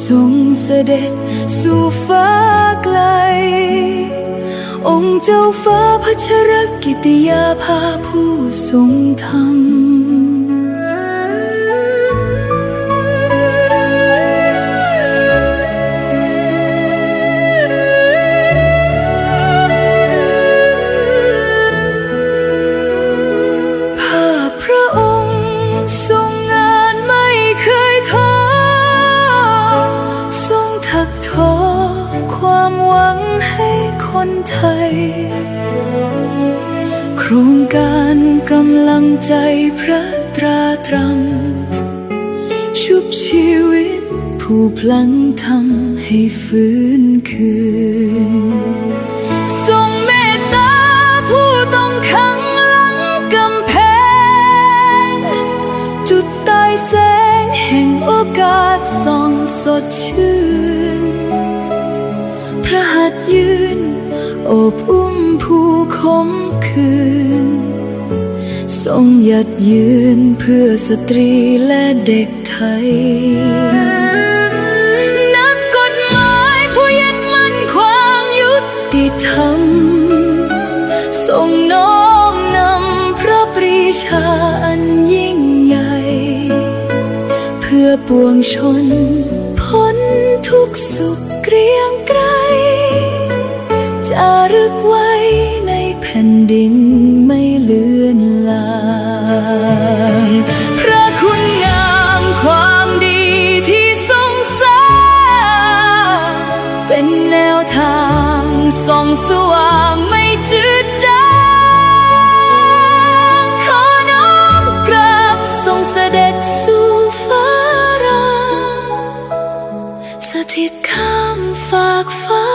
ทรงเสด็จสู่ฟ้าไกลองค์เจ้าฟ้าพัชรกิติยาภาผู้ทรงธรรมพระองค์ทรงงานไม่เคยท้อทรงถักทอความหวังให้คนไทยโครงการกำลังใจพระตราตรำชุบชีวิตผู้พลังทำให้ฟื้นคืนทรงเมตตาผู้ต้องขังหลังกำแพงจุดใต้แสงแห่งโอกาสส่องสดชื่นพระหัตถ์ยืนโอบอุ้มผู้ขมขื่นทรงหยัดยืนเพื่อสตรีและเด็กไทยนักกฎหมายผู้ยึดมั่นความยุติธรรมทรงน้อมนำพระปรีชาอันยิ่งใหญ่เพื่อปวงชนพ้นทุกสุขเกรียงไกรจารึกไว้ในแผ่นดินไม่เลือนลางพระคุณงามความดีที่ทรงสร้างเป็นแนวทางส่องสว่างไม่จืดจางขอน้อมกราบทรงเสด็จสู่ฟ้ารางสถิตข้ามฝากฟ้า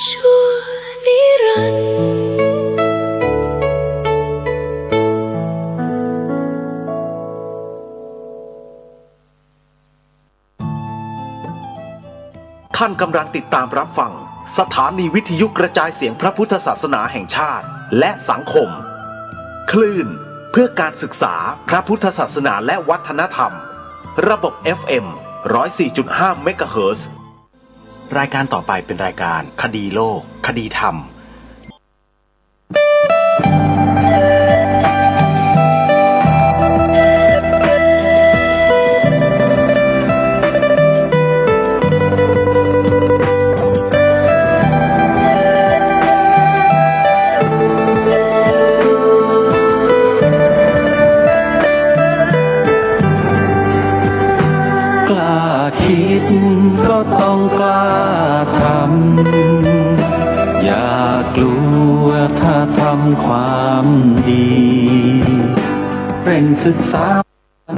ชั่วนิรันดร์ท่านกำลังติดตามรับฟังสถานีวิทยุกระจายเสียงพระพุทธศาสนาแห่งชาติและสังคมคลื่นเพื่อการศึกษาพระพุทธศาสนาและวัฒนธรรมระบบ FM 104.5 เมกะเฮิรตซ์รายการต่อไปเป็นรายการคดีโลกคดีธรรมคิดก็ต้องกล้าทำอย่ากลัวถ้าทำความดีเร่งศึกษา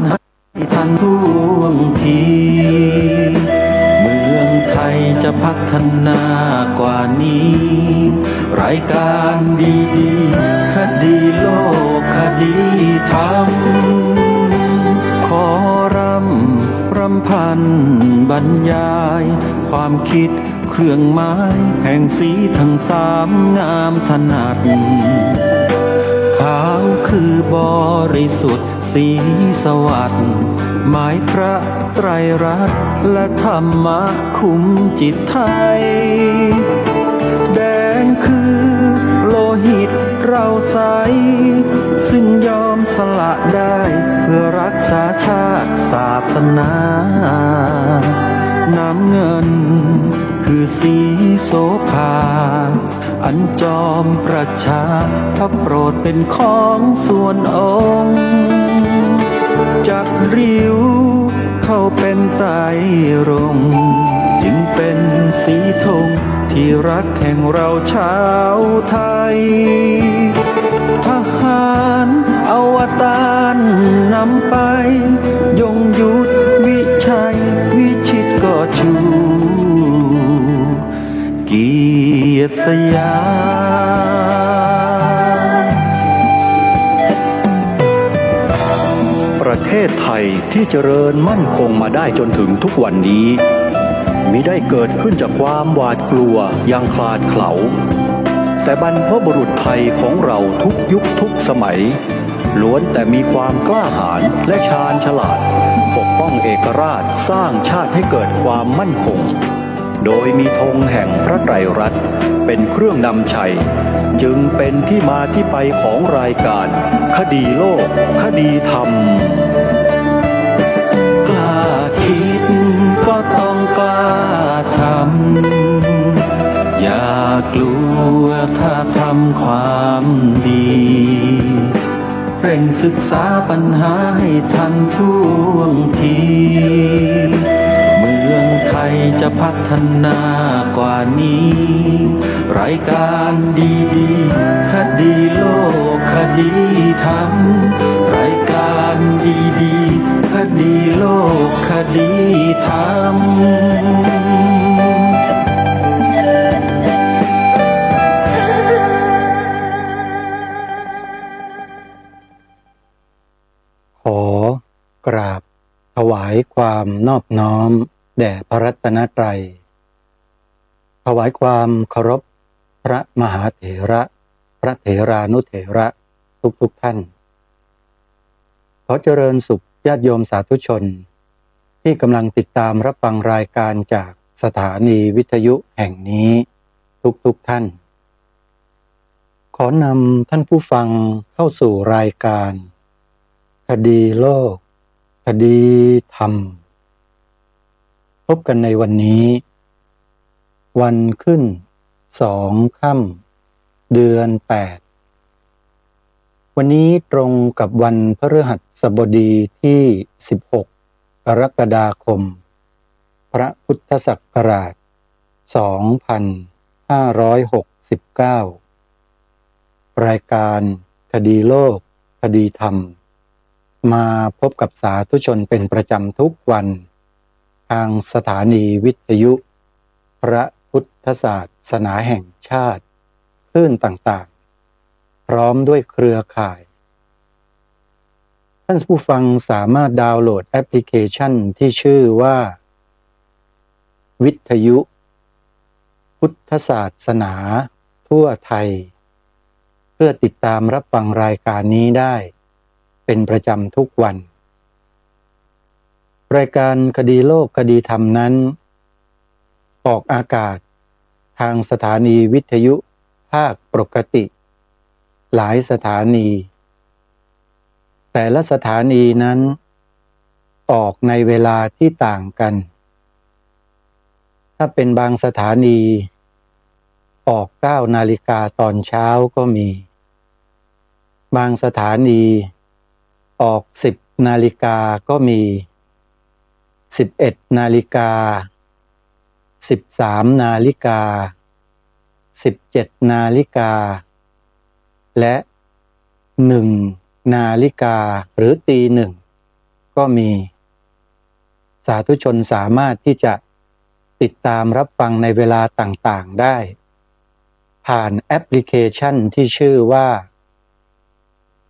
ให้ทันท่วงทีเมืองไทยจะพัฒนากว่านี้รายการดีๆคดีโลกคดีธรรมขอรำพันบรรยายความคิดเครื่องหมายแห่งสีทั้งสามงามถนัดขาวคือบริสุทธิ์สีสวัสดิ์หมายพระไตรรัตน์และธรรมะคุ้มจิตไทยแดงคือโลหิตเราใสซึ่งยอมสละได้เพื่อรักษาชาติศาสนาน้ำเงินคือสีโสภาอันจอมประชาถ้าโปรดเป็นของส่วนองค์จากริ้วเข้าเป็นไตรรงค์จึงเป็นสีธงที่รักแห่งเราชาวไทยทหารอวตารนำไปยงยุทธวิชัยวิชิตก็ชูเกียรติสยามประเทศไทยที่เจริญมั่นคงมาได้จนถึงทุกวันนี้มิได้เกิดขึ้นจากความหวาดกลัวอย่างคลาดเขลาแต่บรรพบุรุษไทยของเราทุกยุคทุกสมัยล้วนแต่มีความกล้าหาญและชาญฉลาด ปกป้องเอกราชสร้างชาติให้เกิดความมั่นคงโดยมีธงแห่งพระไตรรัตน์เป็นเครื่องนำชัยจึงเป็นที่มาที่ไปของรายการคดีโลกคดีธรรมกล้าคิดก็ต้องกล้าทำอย่ากลัวถ้าทำความดีเร่งศึกษาปัญหาให้ทันท่วงทีเมืองไทยจะพัฒนากว่านี้รายการดีๆคดีโลกคดีธรรมรายการดีๆคดีโลกคดีธรรมขอกราบถวายความนอบน้อมแด่พระรัตนตรัยถวายความเคารพพระมหาเถระพระเถรานุเถระทุกท่านขอเจริญสุขญาติโยมสาธุชนที่กำลังติดตามรับฟังรายการจากสถานีวิทยุแห่งนี้ทุกท่านขอนำท่านผู้ฟังเข้าสู่รายการคดีโลกคดีธรรมพบกันในวันนี้วันขึ้น2 ค่ำเดือน 8วันนี้ตรงกับวันพฤหัสบดีที่16 กรกฎาคมพระพุทธศักราช2569รายการคดีโลกคดีธรรมมาพบกับสาธุชนเป็นประจำทุกวันทางสถานีวิทยุพระพุทธศาสนาแห่งชาติคลื่นต่างๆพร้อมด้วยเครือข่ายท่านผู้ฟังสามารถดาวน์โหลดแอปพลิเคชันที่ชื่อว่าวิทยุพุทธศาสนาทั่วไทยเพื่อติดตามรับฟังรายการนี้ได้เป็นประจำทุกวันรายการคดีโลกคดีธรรมนั้นออกอากาศทางสถานีวิทยุภาคปกติหลายสถานีแต่ละสถานีนั้นออกในเวลาที่ต่างกันถ้าเป็นบางสถานีออก 9 นาฬิกาตอนเช้าก็มีบางสถานีออก 10 นาฬิกาก็มี11 นาฬิกา13 นาฬิกา17 นาฬิกาและ1 นาฬิกาหรือตี 1ก็มีสาธุชนสามารถที่จะติดตามรับฟังในเวลาต่างๆได้ผ่านแอปพลิเคชันที่ชื่อว่า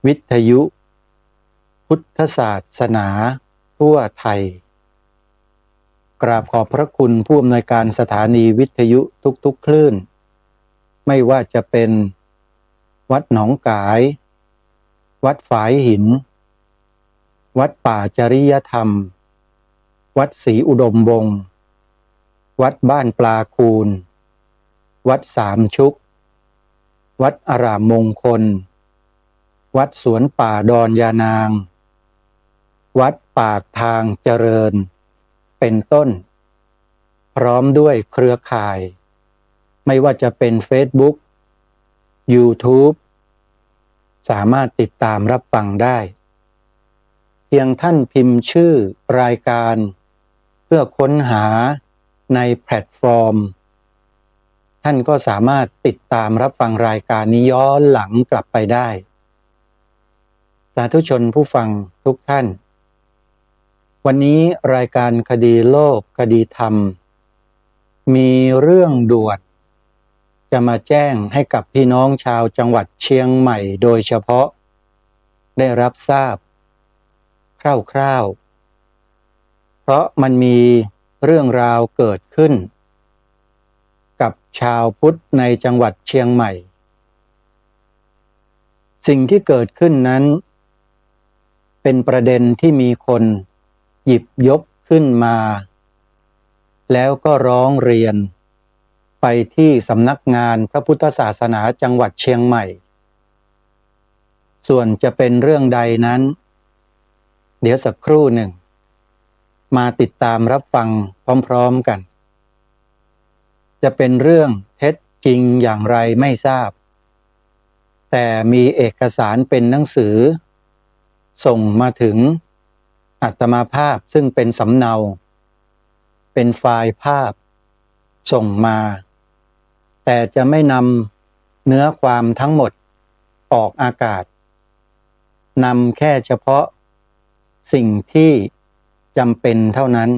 วิทยุพุทธศาสนาทั่วไทยกราบขอบพระคุณผู้อำนวยการสถานีวิทยุทุกๆคลื่นไม่ว่าจะเป็นวัดหนองกายวัดฝายหินวัดป่าจริยธรรมวัดศรีอุดมวงศ์วัดบ้านปลาคูนวัดสามชุกวัดอารามมงคลวัดสวนป่าดอนยานางวัดปากทางเจริญเป็นต้นพร้อมด้วยเครือข่ายไม่ว่าจะเป็น Facebook YouTube สามารถติดตามรับฟังได้เพียงท่านพิมพ์ชื่อรายการเพื่อค้นหาในแพลตฟอร์มท่านก็สามารถติดตามรับฟังรายการนี้ย้อนหลังกลับไปได้สาธุชนผู้ฟังทุกท่านวันนี้รายการคดีโลกคดีธรรมมีเรื่องด่วนจะมาแจ้งให้กับพี่น้องชาวจังหวัดเชียงใหม่โดยเฉพาะได้รับทราบคร่าวๆเพราะมันมีเรื่องราวเกิดขึ้นกับชาวพุทธในจังหวัดเชียงใหม่สิ่งที่เกิดขึ้นนั้นเป็นประเด็นที่มีคน หยิบยกขึ้นมา แล้วก็ร้องเรียนไปที่สำนักงานพระพุทธศาสนาจังหวัดเชียงใหม่ส่วนจะเป็นเรื่องใดนั้นเดี๋ยวสักครู่หนึ่งมาติดตามรับฟังพร้อมๆกันจะเป็นเรื่องเท็จจริงอย่างไรไม่ทราบแต่มีเอกสารเป็นหนังสือส่งมาถึงอาตมาภาพซึ่งเป็นสำเนาเป็นไฟล์ภาพส่งมาแต่จะไม่นำเนื้อความทั้งหมดออกอากาศนำแค่เฉพาะสิ่งที่จำเป็นเท่านั้น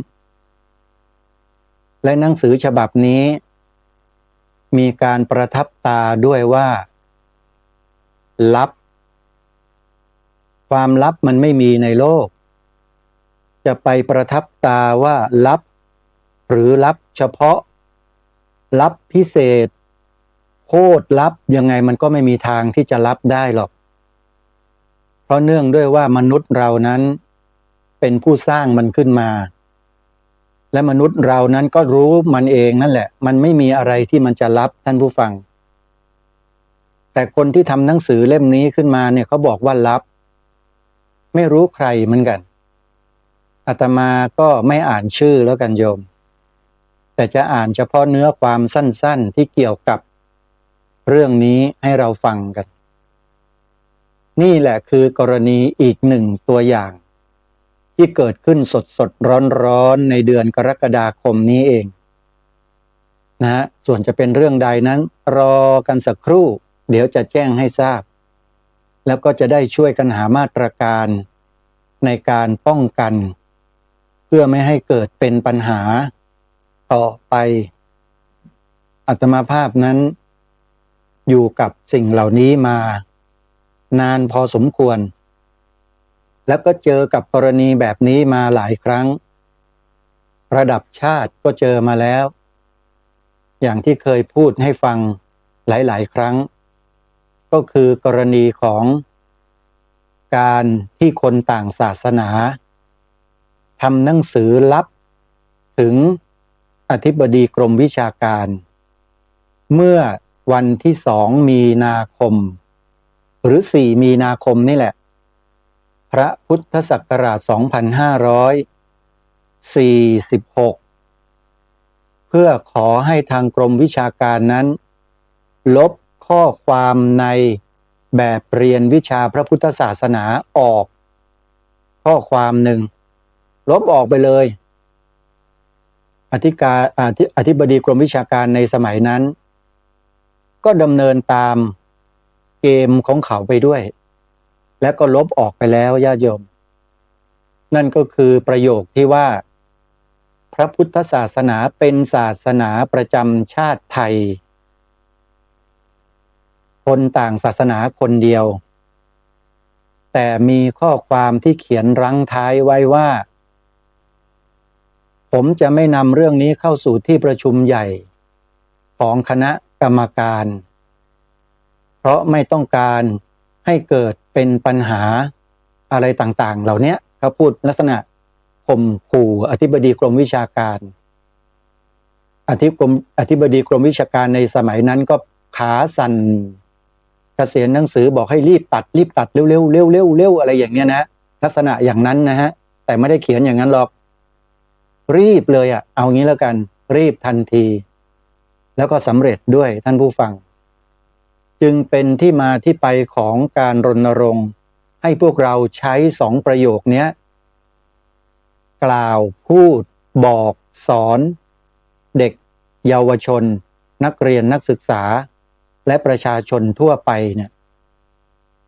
และหนังสือฉบับนี้มีการประทับตาด้วยว่าลับความลับมันไม่มีในโลกจะไปประทับตาว่าลับหรือลับเฉพาะลับพิเศษโคตรลับยังไงมันก็ไม่มีทางที่จะลับได้หรอกเพราะเนื่องด้วยว่ามนุษย์เรานั้นเป็นผู้สร้างมันขึ้นมาและมนุษย์เรานั้นก็รู้มันเองนั่นแหละมันไม่มีอะไรที่มันจะลับท่านผู้ฟังแต่คนที่ทำหนังสือเล่มนี้ขึ้นมาเนี่ยเขาบอกว่าลับไม่รู้ใครเหมือนกันอาตมาก็ไม่อ่านชื่อแล้วกันโยมแต่จะอ่านเฉพาะเนื้อความสั้นๆที่เกี่ยวกับเรื่องนี้ให้เราฟังกันนี่แหละคือกรณีอีกหนึ่งตัวอย่างที่เกิดขึ้นสดๆร้อนๆในเดือนกรกฎาคมนี้เองนะส่วนจะเป็นเรื่องใดนั้นรอกันสักครู่เดี๋ยวจะแจ้งให้ทราบแล้วก็จะได้ช่วยกันหามาตรการในการป้องกันเพื่อไม่ให้เกิดเป็นปัญหาต่อไปอาตมาภาพนั้นอยู่กับสิ่งเหล่านี้มานานพอสมควรแล้วก็เจอกับกรณีแบบนี้มาหลายครั้งระดับชาติก็เจอมาแล้วอย่างที่เคยพูดให้ฟังหลายๆครั้งก็คือกรณีของการที่คนต่างศาสนาทำหนังสือลับถึงอธิบดีกรมวิชาการเมื่อวันที่2 มีนาคมหรือ4 มีนาคมนี่แหละพระพุทธศักราช 2546 เพื่อขอให้ทางกรมวิชาการนั้นลบข้อความในแบบเรียนวิชาพระพุทธศาสนาออกข้อความหนึ่งลบออกไปเลยอธิบดีกรมวิชาการในสมัยนั้นก็ดำเนินตามเกมของเขาไปด้วยและก็ลบออกไปแล้วญาติโยมนั่นก็คือประโยคที่ว่าพระพุทธศาสนาเป็นศาสนาประจำชาติไทยคนต่างศาสนาคนเดียวแต่มีข้อความที่เขียนรั้งท้ายไว้ว่าผมจะไม่นำเรื่องนี้เข้าสู่ที่ประชุมใหญ่ของคณะกรรมการเพราะไม่ต้องการให้เกิดเป็นปัญหาอะไรต่างๆเหล่านี้เขาพูดลักษณะข่มขู่อธิบดีกรมวิชาการอธิบดีกรมวิชาการในสมัยนั้นก็ขาสั่นเกษียณหนังสือบอกให้รีบตัดเร็วอะไรอย่างเนี้ยนะลักษณะอย่างนั้นนะฮะแต่ไม่ได้เขียนอย่างนั้นหรอกรีบเลยเอางี้แล้วกันรีบทันทีแล้วก็สำเร็จด้วยท่านผู้ฟังจึงเป็นที่มาที่ไปของการรณรงค์ให้พวกเราใช้2 ประโยคนี้กล่าวพูดบอกสอนเด็กเยาวชนนักเรียนนักศึกษาและประชาชนทั่วไปเนี่ย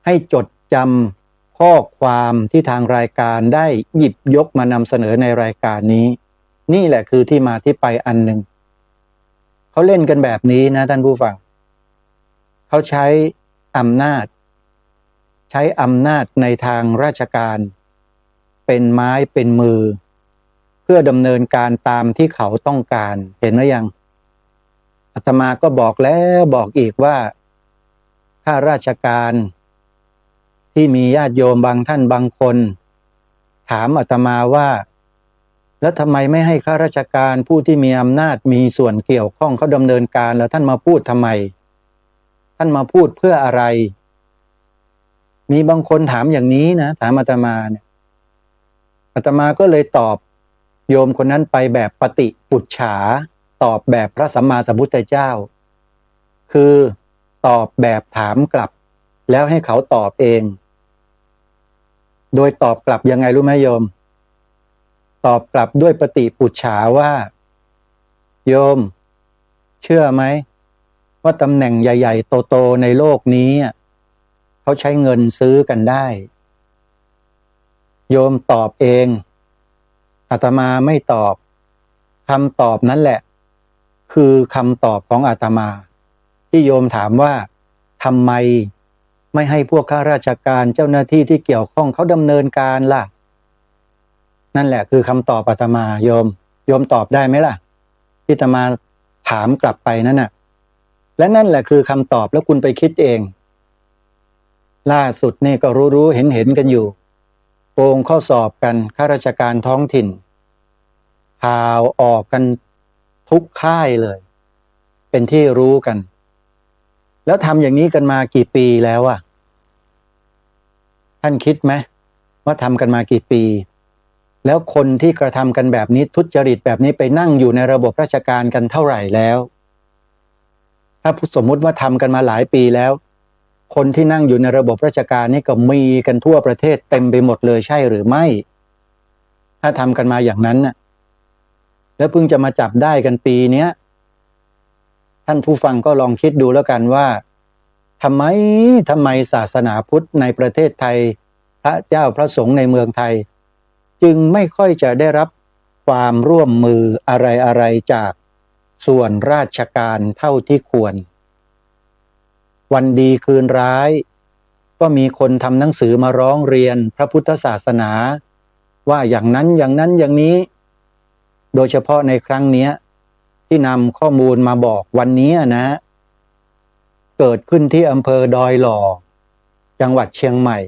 ให้จดจำข้อความที่ทางรายการได้หยิบยกมานำเสนอในรายการนี้นี่แหละคือที่มาที่ไปอันหนึ่งเขาเล่นกันแบบนี้นะท่านผู้ฟังเขาใช้อำนาจในทางราชการเป็นไม้เป็นมือเพื่อดำเนินการตามที่เขาต้องการเห็นไหมยังอาตมาก็บอกแล้วบอกอีกว่าข้าราชการที่มีญาติโยมบางท่านบางคนถามอาตมาว่า แล้วทำไมไม่ให้ข้าราชการผู้ที่มีอำนาจมีส่วนเกี่ยวข้องเขาดำเนินการแล้วท่านมาพูดทำไมท่านมาพูดเพื่ออะไรมีบางคนถามอย่างนี้นะถามอาตมาเนี่ยอาตมาก็เลยตอบโยมคนนั้นไปแบบปฏิปุจฉาตอบแบบพระสัมมาสัมพุทธเจ้าคือตอบแบบถามกลับแล้วให้เขาตอบเองโดยตอบกลับยังไงรู้ไหมโยมตอบกลับด้วยปฏิปุจฉาว่าโยมเชื่อไหมว่าตำแหน่งใหญ่ๆโตๆในโลกนี้เขาใช้เงินซื้อกันได้โยมตอบเองอาตมาไม่ตอบคำตอบนั้นแหละคือคำตอบของอาตมาที่โยมถามว่าทำไมไม่ให้พวกข้าราชการเจ้าหน้าที่ที่เกี่ยวข้องเขาดำเนินการล่ะนั่นแหละคือคำตอบอาตมาโยมตอบได้ไหมล่ะที่อาตมาถามกลับไปนั่นน่ะและนั่นแหละคือคำตอบแล้วคุณไปคิดเองล่าสุดนี่ก็รู้เห็นกันอยู่โกงข้อสอบกันข้าราชการท้องถิ่นข่าวออกกันทุกค่ายเลยเป็นที่รู้กันแล้วทำอย่างนี้กันมากี่ปีแล้วท่านคิดไหมว่าทำกันมากี่ปีแล้วคนที่กระทำกันแบบนี้ทุจริตแบบนี้ไปนั่งอยู่ในระบบราชการกันเท่าไหร่แล้วถ้าสมมุติว่าทำกันมาหลายปีแล้วคนที่นั่งอยู่ในระบบราชการนี่ก็มีกันทั่วประเทศเต็มไปหมดเลยใช่หรือไม่ถ้าทำกันมาอย่างนั้นน่ะแล้วเพิ่งจะมาจับได้กันปีเนี้ยท่านผู้ฟังก็ลองคิดดูแล้วกันว่าทำไมศาสนาพุทธในประเทศไทยพระเจ้าพระสงฆ์ในเมืองไทยจึงไม่ค่อยจะได้รับความร่วมมืออะไรจากส่วนราชการเท่าที่ควรวันดีคืนร้ายก็มีคนทำหนังสือมาร้องเรียนพระพุทธศาสนาว่าอย่างนั้นอย่างนี้โดยเฉพาะในครั้งนี้ที่นำข้อมูลมาบอกวันนี้นะเกิดขึ้นที่อำเภอดอยหล่อจังหวัดเชียงใหม่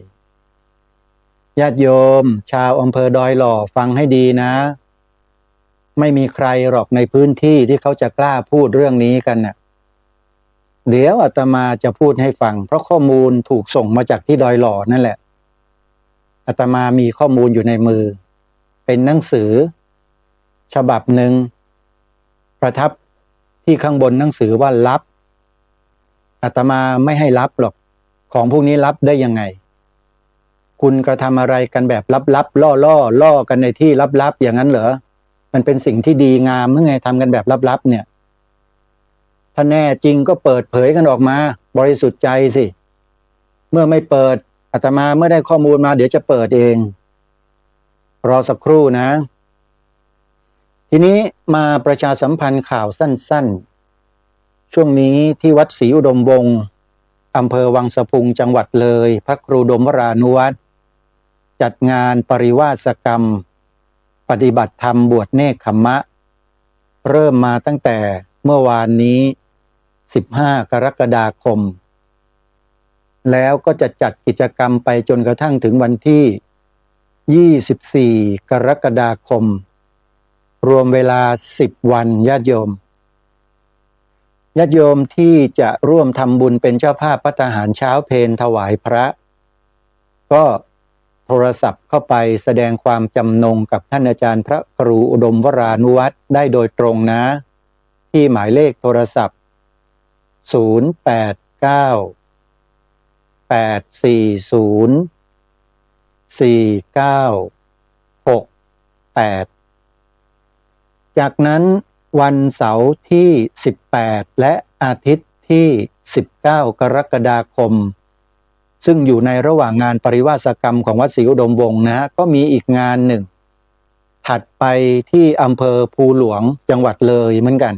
ญาติโยมชาวอำเภอดอยหล่อฟังให้ดีนะไม่มีใครหรอกในพื้นที่ที่เขาจะกล้าพูดเรื่องนี้กันน่ะเดี๋ยวอาตมาจะพูดให้ฟังเพราะข้อมูลถูกส่งมาจากที่ดอยหล่อนั่นแหละอาตมามีข้อมูลอยู่ในมือเป็นหนังสือฉบับหนึ่งประทับที่ข้างบนหนังสือว่าลับอาตมาไม่ให้ลับหรอกของพวกนี้ลับได้ยังไงคุณกระทำอะไรกันแบบลับๆล่อกันในที่ลับๆอย่างนั้นเหรอมันเป็นสิ่งที่ดีงามเมื่อไงทำกันแบบลับๆเนี่ยถ้าแน่จริงก็เปิดเผยกันออกมาบริสุทธิ์ใจสิเมื่อไม่เปิดอาตมาเมื่อได้ข้อมูลมาเดี๋ยวจะเปิดเองรอสักครู่นะทีนี้มาประชาสัมพันธ์ข่าวสั้นๆช่วงนี้ที่วัดศรีอุดมวงศ์อำเภอวังสะพุงจังหวัดเลยพระครูดมวรานุวัตรจัดงานปริวาสกรรมปฏิบัติธรรมบวชเนกขัมมะเริ่มมาตั้งแต่เมื่อวานนี้15 กรกฎาคมแล้วก็จะจัดกิจกรรมไปจนกระทั่งถึงวันที่24 กรกฎาคมรวมเวลา10 วันญาติโยมที่จะร่วมทำบุญเป็นเจ้าภาพภัตตาหารเช้าเพลถวายพระก็โทรศัพท์เข้าไปแสดงความจำนงกับท่านอาจารย์พระครูอุดมวรานุวัตรได้โดยตรงนะที่หมายเลขโทรศัพท์0898404968จากนั้นวันเสาร์ที่18และอาทิตย์ที่19 กรกฎาคมซึ่งอยู่ในระหว่างงานปริวาสกรรมของวัดศรีอุดมวงศ์นะก็มีอีกงานหนึ่งถัดไปที่อำเภอภูหลวงจังหวัดเลยเหมือนกัน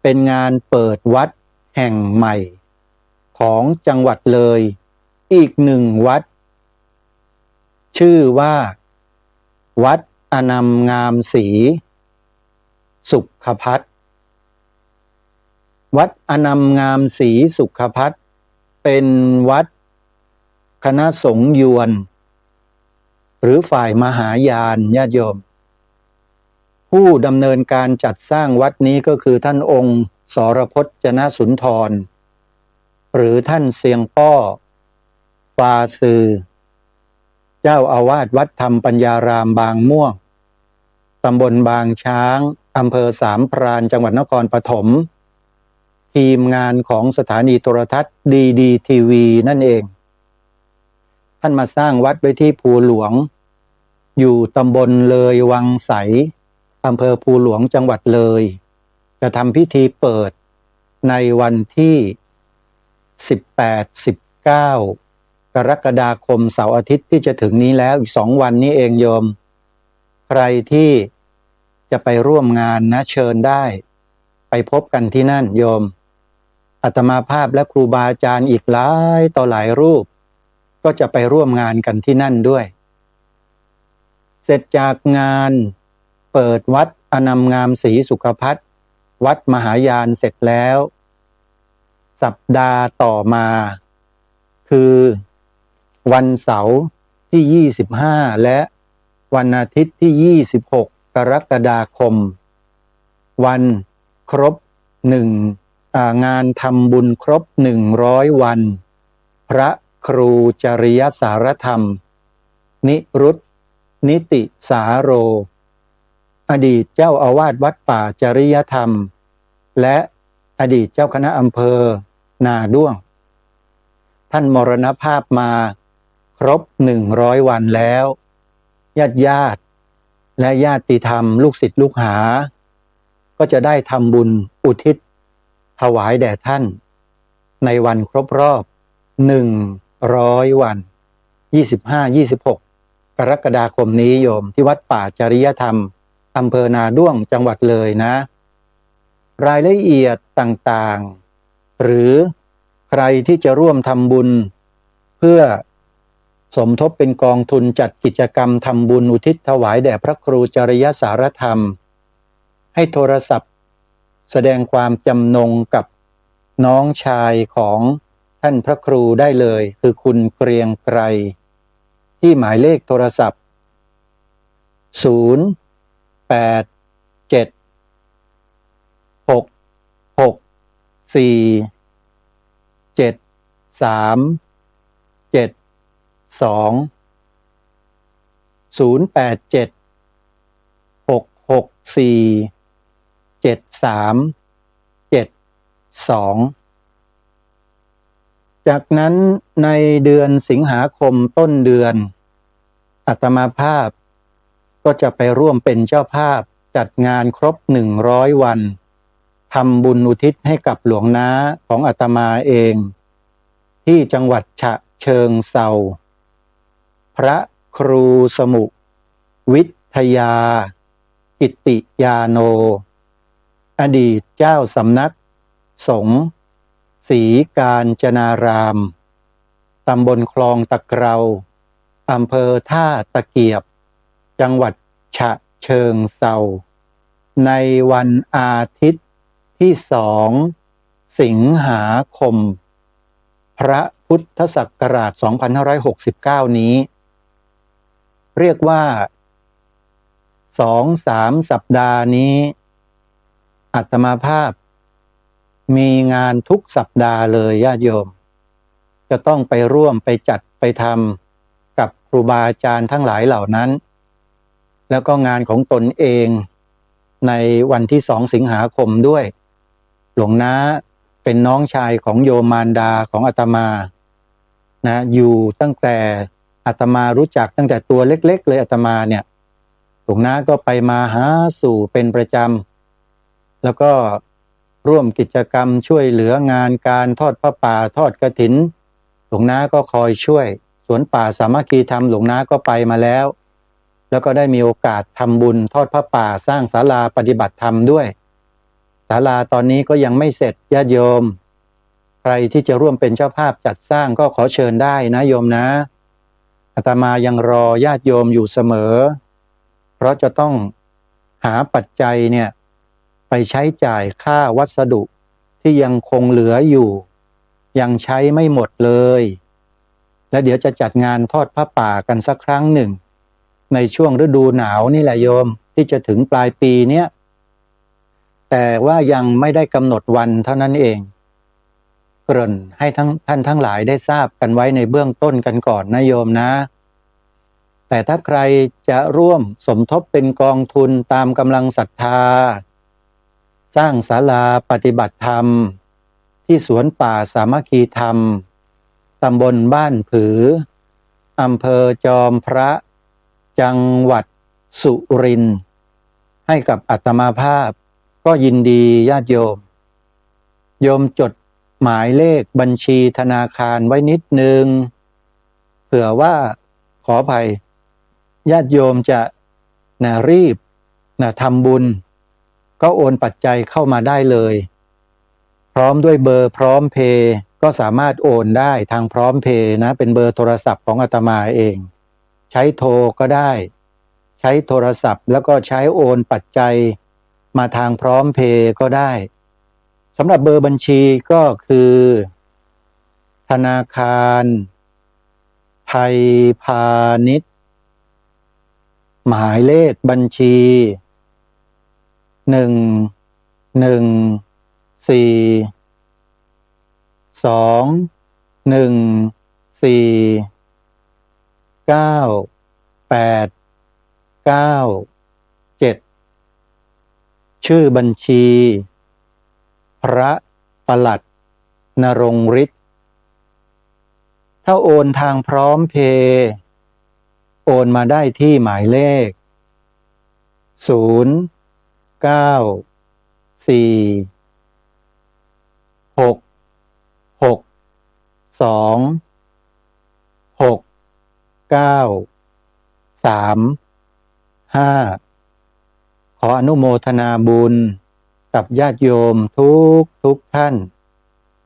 เป็นงานเปิดวัดแห่งใหม่ของจังหวัดเลยอีกหนึ่งวัดชื่อว่าวัดอนัมงามศรีสุขภัทรวัดอนัมงามศรีสุขภัทรเป็นวัดคณะสงฆ์ยวนหรือฝ่ายมหายานญาติโยม ผู้ดำเนินการจัดสร้างวัดนี้ก็คือท่านองค์สรพจนสุนทรหรือท่านเซียงป้อฟาซือเจ้าอาวาสวัดธรรมปัญญารามบางม่วงตำบลบางช้างอำเภอสามพรานจังหวัดนครปฐมทีมงานของสถานีโทรทัศน์ดีทีวีนั่นเองท่านมาสร้างวัดไว้ที่ภูหลวงอยู่ตำบลเลยวังใสอำเภอภูหลวงจังหวัดเลยจะทำพิธีเปิดในวันที่18-19 กรกฎาคมเสาร์อาทิตย์ที่จะถึงนี้แล้วอีก2 วันนี้เองโยมใครที่จะไปร่วมงานนะเชิญได้ไปพบกันที่นั่นโยมอาตมาภาพและครูบาอาจารย์อีกหลายต่อหลายรูปก็จะไปร่วมงานกันที่นั่นด้วยเสร็จจากงานเปิดวัดอนำงามศรีสุขภัทรวัดมหายานเสร็จแล้วสัปดาห์ต่อมาคือวันเสาร์ที่25และวันอาทิตย์ที่26 กรกฎาคมวันครบงานทำบุญครบ100 วันพระครูจริยสารธรรมนิรุตนิติสาโรอดีตเจ้าอาวาสวัดป่าจริยธรรมและอดีตเจ้าคณะอำเภอนาด้วงท่านมรณภาพมาครบ100 วันแล้วญาติและญาติธรรมลูกศิษย์ลูกหาก็จะได้ทำบุญอุทิศถวายแด่ท่านในวันครบรอบ100 วัน25-26 กรกฎาคมนี้โยมที่วัดป่าจริยธรรมอำเภอนาด้วงจังหวัดเลยนะรายละเอียดต่างๆหรือใครที่จะร่วมทำบุญเพื่อสมทบเป็นกองทุนจัดกิจกรรมทำบุญอุทิศถวายแด่พระครูจริยสารธรรมให้โทรศัพท์แสดงความจำนงกับน้องชายของท่านพระครูได้เลยคือคุณเกรียงไกรที่หมายเลขโทรศัพท์จากนั้นในเดือนสิงหาคมต้นเดือนอาตมาภาพก็จะไปร่วมเป็นเจ้าภาพจัดงานครบ100 วันทำบุญอุทิศให้กับหลวงน้าของอาตมาเองที่จังหวัดฉะเชิงเทราพระครูสมุวิทยากิติยาโนอดีตเจ้าสำนักสงฆ์ศรีกาญจนารามตำบลคลองตะเกราอำเภอท่าตะเกียบจังหวัดฉะเชิงเทราในวันอาทิตย์ที่2 สิงหาคมพระพุทธศักราช2569นี้เรียกว่า2-3 สัปดาห์นี้อาตมาภาพมีงานทุกสัปดาห์เลยญาติโยมจะต้องไปร่วมไปจัดไปทำกับครูบาอาจารย์ทั้งหลายเหล่านั้นแล้วก็งานของตนเองในวันที่2 สิงหาคมด้วยหลวงน้าเป็นน้องชายของโยมมารดาของอาตมานะอยู่ตั้งแต่อาตมารู้จักตั้งแต่ตัวเล็กๆเลยอาตมาเนี่ยหลวงน้าก็ไปมาหาสู่เป็นประจำแล้วก็ร่วมกิจกรรมช่วยเหลืองานการทอดผ้าป่าทอดกฐินหลวงน้าก็คอยช่วยสวนป่าสามัคคีธรรมหลวงน้าก็ไปมาแล้วแล้วก็ได้มีโอกาสทำบุญทอดผ้าป่าสร้างศาลาปฏิบัติธรรมด้วยศาลาตอนนี้ก็ยังไม่เสร็จญาติโยมใครที่จะร่วมเป็นเจ้าภาพจัดสร้างก็ขอเชิญได้นะโยมนะอาตมายังรอญาติโยมอยู่เสมอเพราะจะต้องหาปัจจัยเนี่ยไปใช้จ่ายค่าวัสดุที่ยังคงเหลืออยู่ยังใช้ไม่หมดเลยและเดี๋ยวจะจัดงานทอดผ้าป่ากันสักครั้งหนึ่งในช่วงฤดูหนาวนี่แหละโยมที่ ที่จะถึงปลายปีเนี้ยแต่ว่ายังไม่ได้กำหนดวันเท่านั้นเองเกริ่นให้ท่านทั้งหลายได้ทราบกันไว้ในเบื้องต้นกันก่อนนะโยมนะแต่ถ้าใครจะร่วมสมทบเป็นกองทุนตามกำลังศรัทธาสร้างศาลาปฏิบัติธรรมที่สวนป่าสามัคคีธรรมตำบลบ้านผืออำเภอจอมพระจังหวัดสุรินทร์ให้กับอาตมาภาพก็ยินดีญาติโยมจดหมายเลขบัญชีธนาคารไว้นิดนึงเผื่อว่าขออภัยญาติโยมจะรีบทำบุญก็โอนปัจจัยเข้ามาได้เลยพร้อมด้วยเบอร์พร้อมเพย์ก็สามารถโอนได้ทางพร้อมเพย์นะเป็นเบอร์โทรศัพท์ของอาตมาเองใช้โทรก็ได้ใช้โทรศัพท์แล้วก็ใช้โอนปัจจัยมาทางพร้อมเพย์ก็ได้สำหรับเบอร์บัญชีก็คือธนาคารไทยพาณิชย์หมายเลขบัญชี114214989ชื่อบัญชีพระปลัดณรงค์ฤทธิ์ถ้าโอนทางพร้อมเพย์โอนมาได้ที่หมายเลขขออนุโมทนาบุญกับญาติโยมทุกท่าน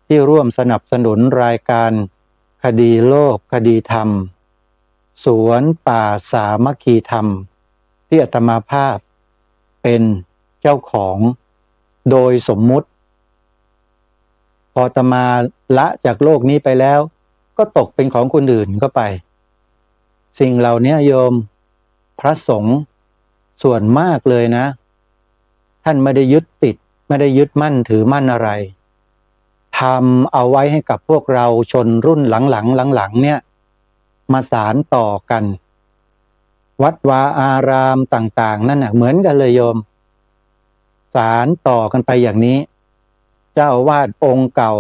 ที่ร่วมสนับสนุนรายการคดีโลกคดีธรรมสวนป่าสามัคคีธรรมที่อาตมาภาพเป็นเจ้าของโดยสมมุติพออาตมาละจากโลกนี้ไปแล้วก็ตกเป็นของคนอื่นก็ไปสิ่งเหล่านี้โยมพระสงฆ์ส่วนมากเลยนะท่านไม่ได้ยึดติดไม่ได้ยึดมั่นถือมั่นอะไรทำเอาไว้ให้กับพวกเราชนรุ่นหลังเนี่ยมาสานต่อกันวัดวาอารามต่างๆนั่นน่ะเหมือนกันเลยโยมสานต่อกันไปอย่างนี้เจ้าอาวาสองค์เก่า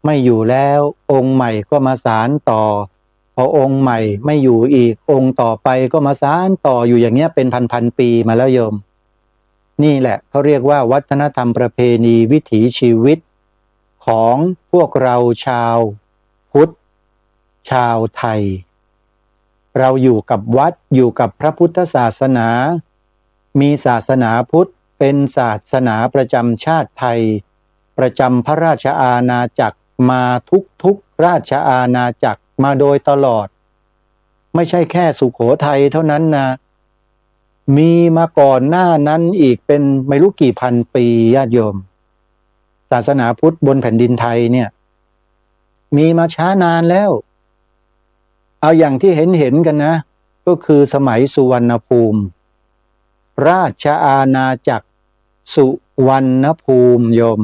ไม่อยู่แล้วองค์ใหม่ก็มาสานต่อพอองค์ใหม่ไม่อยู่อีกองค์ต่อไปก็มาสานต่ออยู่อย่างเงี้ยเป็นพันปีมาแล้วโยมนี่แหละเขาเรียกว่าวัฒนธรรมประเพณีวิถีชีวิตของพวกเราชาวพุทธชาวไทยเราอยู่กับวัดอยู่กับพระพุทธศาสนามีศาสนาพุทธเป็นศาสนาประจำชาติไทยประจำพระราชอาณาจักรมาทุกราชอาณาจักรมาโดยตลอดไม่ใช่แค่สุโขทัยเท่านั้นนะมีมาก่อนหน้านั้นอีกเป็นไม่รู้กี่พันปีญาติโยมศาสนาพุทธบนแผ่นดินไทยเนี่ยมีมาช้านานแล้วเอาอย่างที่เห็นกันนะก็คือสมัยสุวรรณภูมิราชอาณาจักรสุวรรณภูมิโยม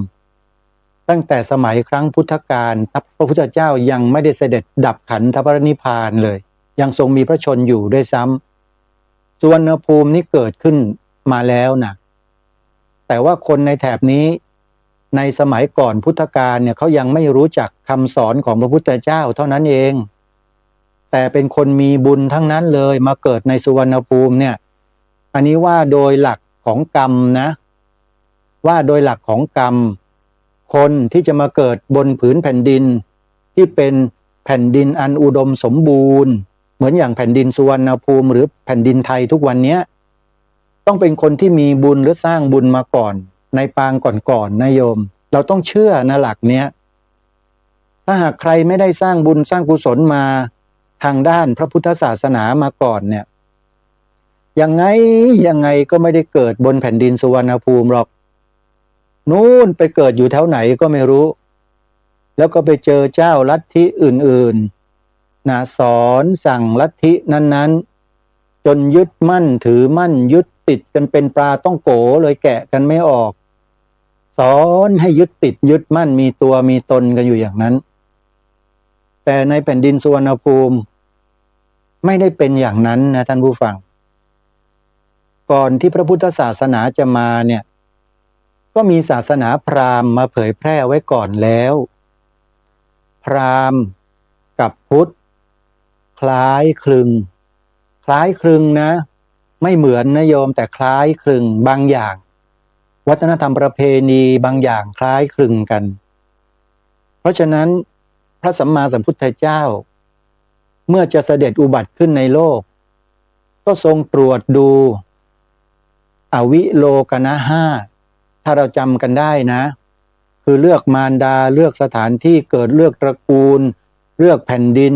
ตั้งแต่สมัยครั้งพุทธกาลพระพุทธเจ้ายังไม่ได้เสด็จดับขันธปรินิพพานเลยยังทรงมีพระชนอยู่ด้วยซ้ำสุวรรณภูมินี้เกิดขึ้นมาแล้วนะแต่ว่าคนในแถบนี้ในสมัยก่อนพุทธกาลเนี่ยเขายังไม่รู้จักคำสอนของพระพุทธเจ้าเท่านั้นเองแต่เป็นคนมีบุญทั้งนั้นเลยมาเกิดในสุวรรณภูมิเนี่ยอันนี้ว่าโดยหลักของกรรมนะว่าโดยหลักของกรรมคนที่จะมาเกิดบนผืนแผ่นดินที่เป็นแผ่นดินอันอุดมสมบูรณ์เหมือนอย่างแผ่นดินสุวรรณภูมิหรือแผ่นดินไทยทุกวันนี้ต้องเป็นคนที่มีบุญหรือสร้างบุญมาก่อนในปางก่อนนะโยมเราต้องเชื่อนะหลักเนี้ยถ้าหากใครไม่ได้สร้างบุญสร้างกุศลมาทางด้านพระพุทธศาสนามาก่อนเนี่ยยังไงก็ไม่ได้เกิดบนแผ่นดินสุวรรณภูมิหรอกนู่นไปเกิดอยู่แถวไหนก็ไม่รู้แล้วก็ไปเจอเจ้าลัทธิอื่นๆนะสอนสั่งลัทธินั้นๆจนยึดมั่นถือมั่นยึด ติดกันเป็นปลาต้องโกเลยแกะกันไม่ออกสอนให้ยึดติดยึดมั่นมีตัวมีตนกันอยู่อย่างนั้นแต่ในแผ่นดินสุวรรณภูมิไม่ได้เป็นอย่างนั้นนะท่านผู้ฟังก่อนที่พระพุทธศาสนาจะมาเนี่ยก็มีศาสนาพราหมณ์มาเผยแพร่ไว้ก่อนแล้วพราหมณ์กับพุทธคล้ายคลึงนะไม่เหมือนนะโยมแต่คล้ายคลึงบางอย่างวัฒนธรรมประเพณีบางอย่างคล้ายคลึงกันเพราะฉะนั้นพระสัมมาสัมพุทธเจ้าเมื่อจะเสด็จอุบัติขึ้นในโลกก็ทรงตรวจดูอวิโลกนะห้าถ้าเราจำกันได้นะคือเลือกมารดาเลือกสถานที่เกิดเลือกตระกูลเลือกแผ่นดิน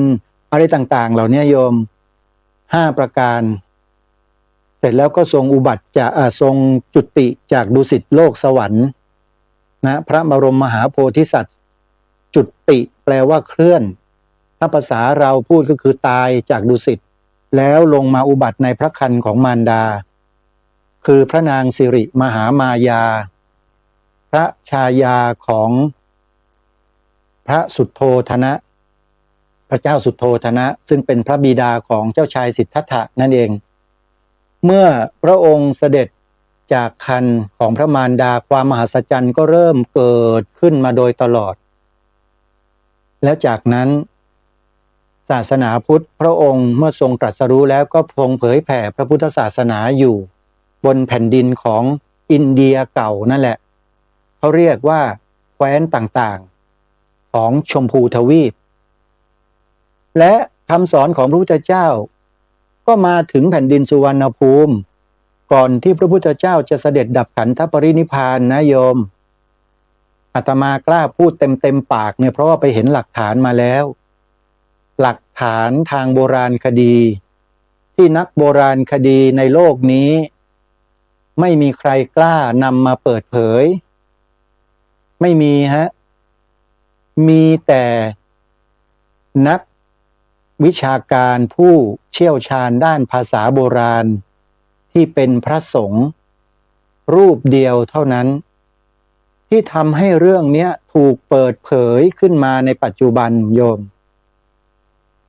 อะไรต่างๆเหล่านี้โยม5ประการเสร็จแล้วก็ทรงอุบัติจากทรงจุติจากดุสิตโลกสวรรค์นะพระบรมมหาโพธิสัตว์จุติแปลว่าเคลื่อนถ้าภาษาเราพูดก็คือตายจากดุสิตแล้วลงมาอุบัติในพระครรภ์ของมารดาคือพระนางสิริมหามายาพระชายาของพระสุทโธทนะพระเจ้าสุทโธทนะซึ่งเป็นพระบิดาของเจ้าชายสิทธัตถะนั่นเองเมื่อพระองค์เสด็จจากครรภ์ของพระมารดาความมหัศจรรย์ก็เริ่มเกิดขึ้นมาโดยตลอดแล้วจากนั้นศาสนาพุทธพระองค์เมื่อทรงตรัสรู้แล้วก็ทรงเผยแผ่พระพุทธศาสนาอยู่บนแผ่นดินของอินเดียเก่านั่นแหละเขาเรียกว่าแคว้นต่างๆของชมพูทวีปและคำสอนของพระพุทธเจ้าก็มาถึงแผ่นดินสุวรรณภูมิก่อนที่พระพุทธเจ้าจะเสด็จดับขันธปรินิพพานนะโยมอาตมากล้าพูดเต็มปากเนี่ยเพราะว่าไปเห็นหลักฐานมาแล้วหลักฐานทางโบราณคดีที่นักโบราณคดีในโลกนี้ไม่มีใครกล้านำมาเปิดเผยไม่มีมีแต่นักวิชาการผู้เชี่ยวชาญด้านภาษาโบราณที่เป็นพระสงฆ์รูปเดียวเท่านั้นที่ทำให้เรื่องนี้ถูกเปิดเผยขึ้นมาในปัจจุบันโยม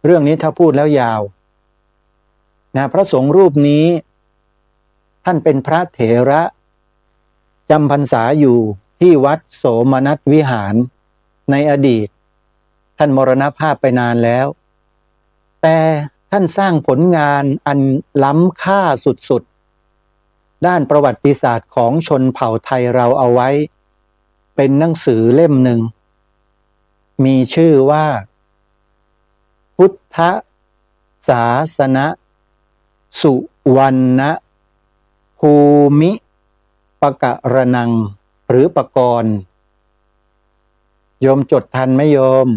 เรื่องนี้ถ้าพูดแล้วยาวนะพระสงฆ์รูปนี้ท่านเป็นพระเถระจำพรรษาอยู่ที่วัดโสมนัสวิหารในอดีตท่านมรณภาพไปนานแล้วแต่ท่านสร้างผลงานอันล้ำค่าสุดๆด้านประวัติศาสตร์ของชนเผ่าไทยเราเอาไว้เป็นหนังสือเล่มหนึ่งมีชื่อว่าพุทธศาสนสุวรรณภูมิปกรณังหรือปกรณ์โยมจดทันไหมโยม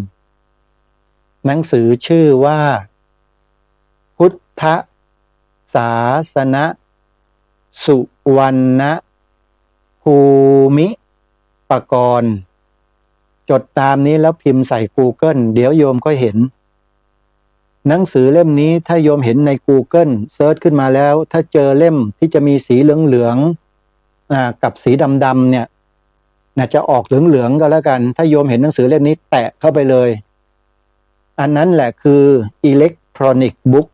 หนังสือชื่อว่าพุทธศาสนสุวรรณภูมิปกรณ์จดตามนี้แล้วพิมพ์ใส่ Google เดี๋ยวโยมก็เห็นหนังสือเล่มนี้ถ้าโยมเห็นใน Google เซิร์ชขึ้นมาแล้วถ้าเจอเล่มที่จะมีสีเหลืองๆกับสีดำๆเนี่ยจะออกเหลืองๆก็แล้วกันถ้าโยมเห็นหนังสือเล่มนี้แตะเข้าไปเลยอันนั้นแหละคืออิเล็กทรอนิกส์บุ๊ก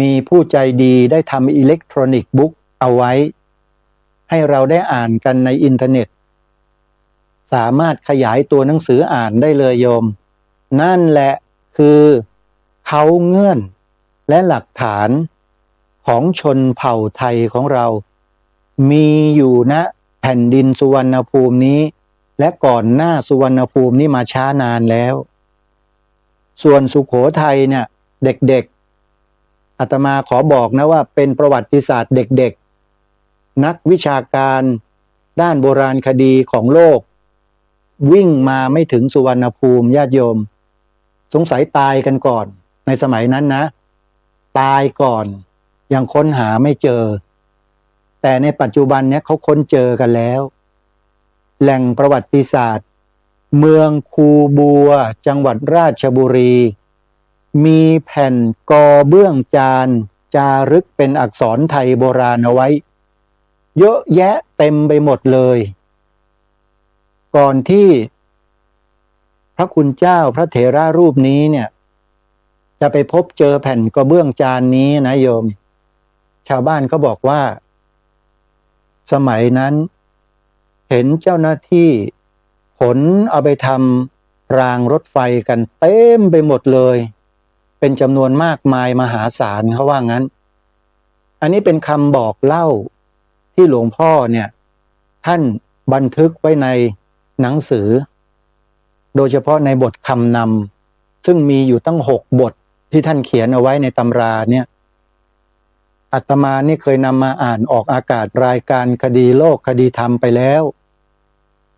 มีผู้ใจดีได้ทำอิเล็กทรอนิกส์บุ๊กเอาไว้ให้เราได้อ่านกันในอินเทอร์เน็ตสามารถขยายตัวหนังสืออ่านได้เลยโยมนั่นแหละคือเขาเงื่อนและหลักฐานของชนเผ่าไทยของเรามีอยู่ณแผ่นดินสุวรรณภูมินี้และก่อนหน้าสุวรรณภูมินี้มาช้านานแล้วส่วนสุโขทัยเนี่ยเด็กๆอาตมาขอบอกนะว่าเป็นประวัติศาสตร์เด็กๆนักวิชาการด้านโบราณคดีของโลกวิ่งมาไม่ถึงสุวรรณภูมิญาติโยมสงสัยตายกันก่อนในสมัยนั้นนะตายก่อนยังค้นหาไม่เจอแต่ในปัจจุบันเนี้ยเขาค้นเจอกันแล้วแหล่งประวัติศาสตร์เมืองคูบัวจังหวัดราชบุรีมีแผ่นกอเบื้องจาน จารึกเป็นอักษรไทยโบราณเอาไว้เยอะแยะเต็มไปหมดเลยก่อนที่พระคุณเจ้าพระเถระรูปนี้เนี่ยจะไปพบเจอแผ่นกระเบื้องจานนี้นะโยมชาวบ้านก็บอกว่าสมัยนั้นเห็นเจ้าหน้าที่ขนเอาไปทำรางรถไฟกันเต็มไปหมดเลยเป็นจำนวนมากมายมหาศาลเขาว่างั้นอันนี้เป็นคำบอกเล่าที่หลวงพ่อเนี่ยท่านบันทึกไว้ในหนังสือโดยเฉพาะในบทคำนำซึ่งมีอยู่ตั้ง6 บทที่ท่านเขียนเอาไว้ในตำราเนี่ยอาตมานี่เคยนำมาอ่านออกอากาศรายการคดีโลกคดีธรรมไปแล้ว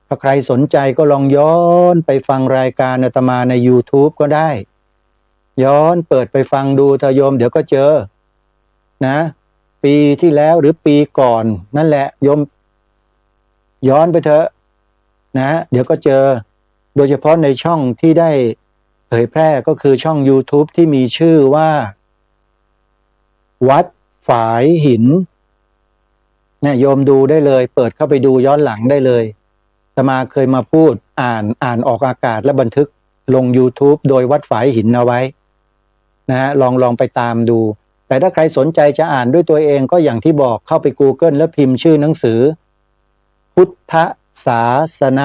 ถ้าใครสนใจก็ลองย้อนไปฟังรายการอาตมาใน YouTube ก็ได้ย้อนเปิดไปฟังดูเถอะโยมเดี๋ยวก็เจอนะปีที่แล้วหรือปีก่อนนั่นแหละโยมย้อนไปเถอะนะเดี๋ยวก็เจอโดยเฉพาะในช่องที่ได้เผยแพร่ก็คือช่อง YouTube ที่มีชื่อว่าวัดฝายหินเนี่ยโยมดูได้เลยเปิดเข้าไปดูย้อนหลังได้เลยอาตมาเคยมาพูดอ่านออกอากาศและบันทึกลง YouTube โดยวัดฝายหินเอาไว้นะลองไปตามดูแต่ถ้าใครสนใจจะอ่านด้วยตัวเองก็อย่างที่บอกเข้าไป Google แล้วพิมพ์ชื่อหนังสือพุทธศาสน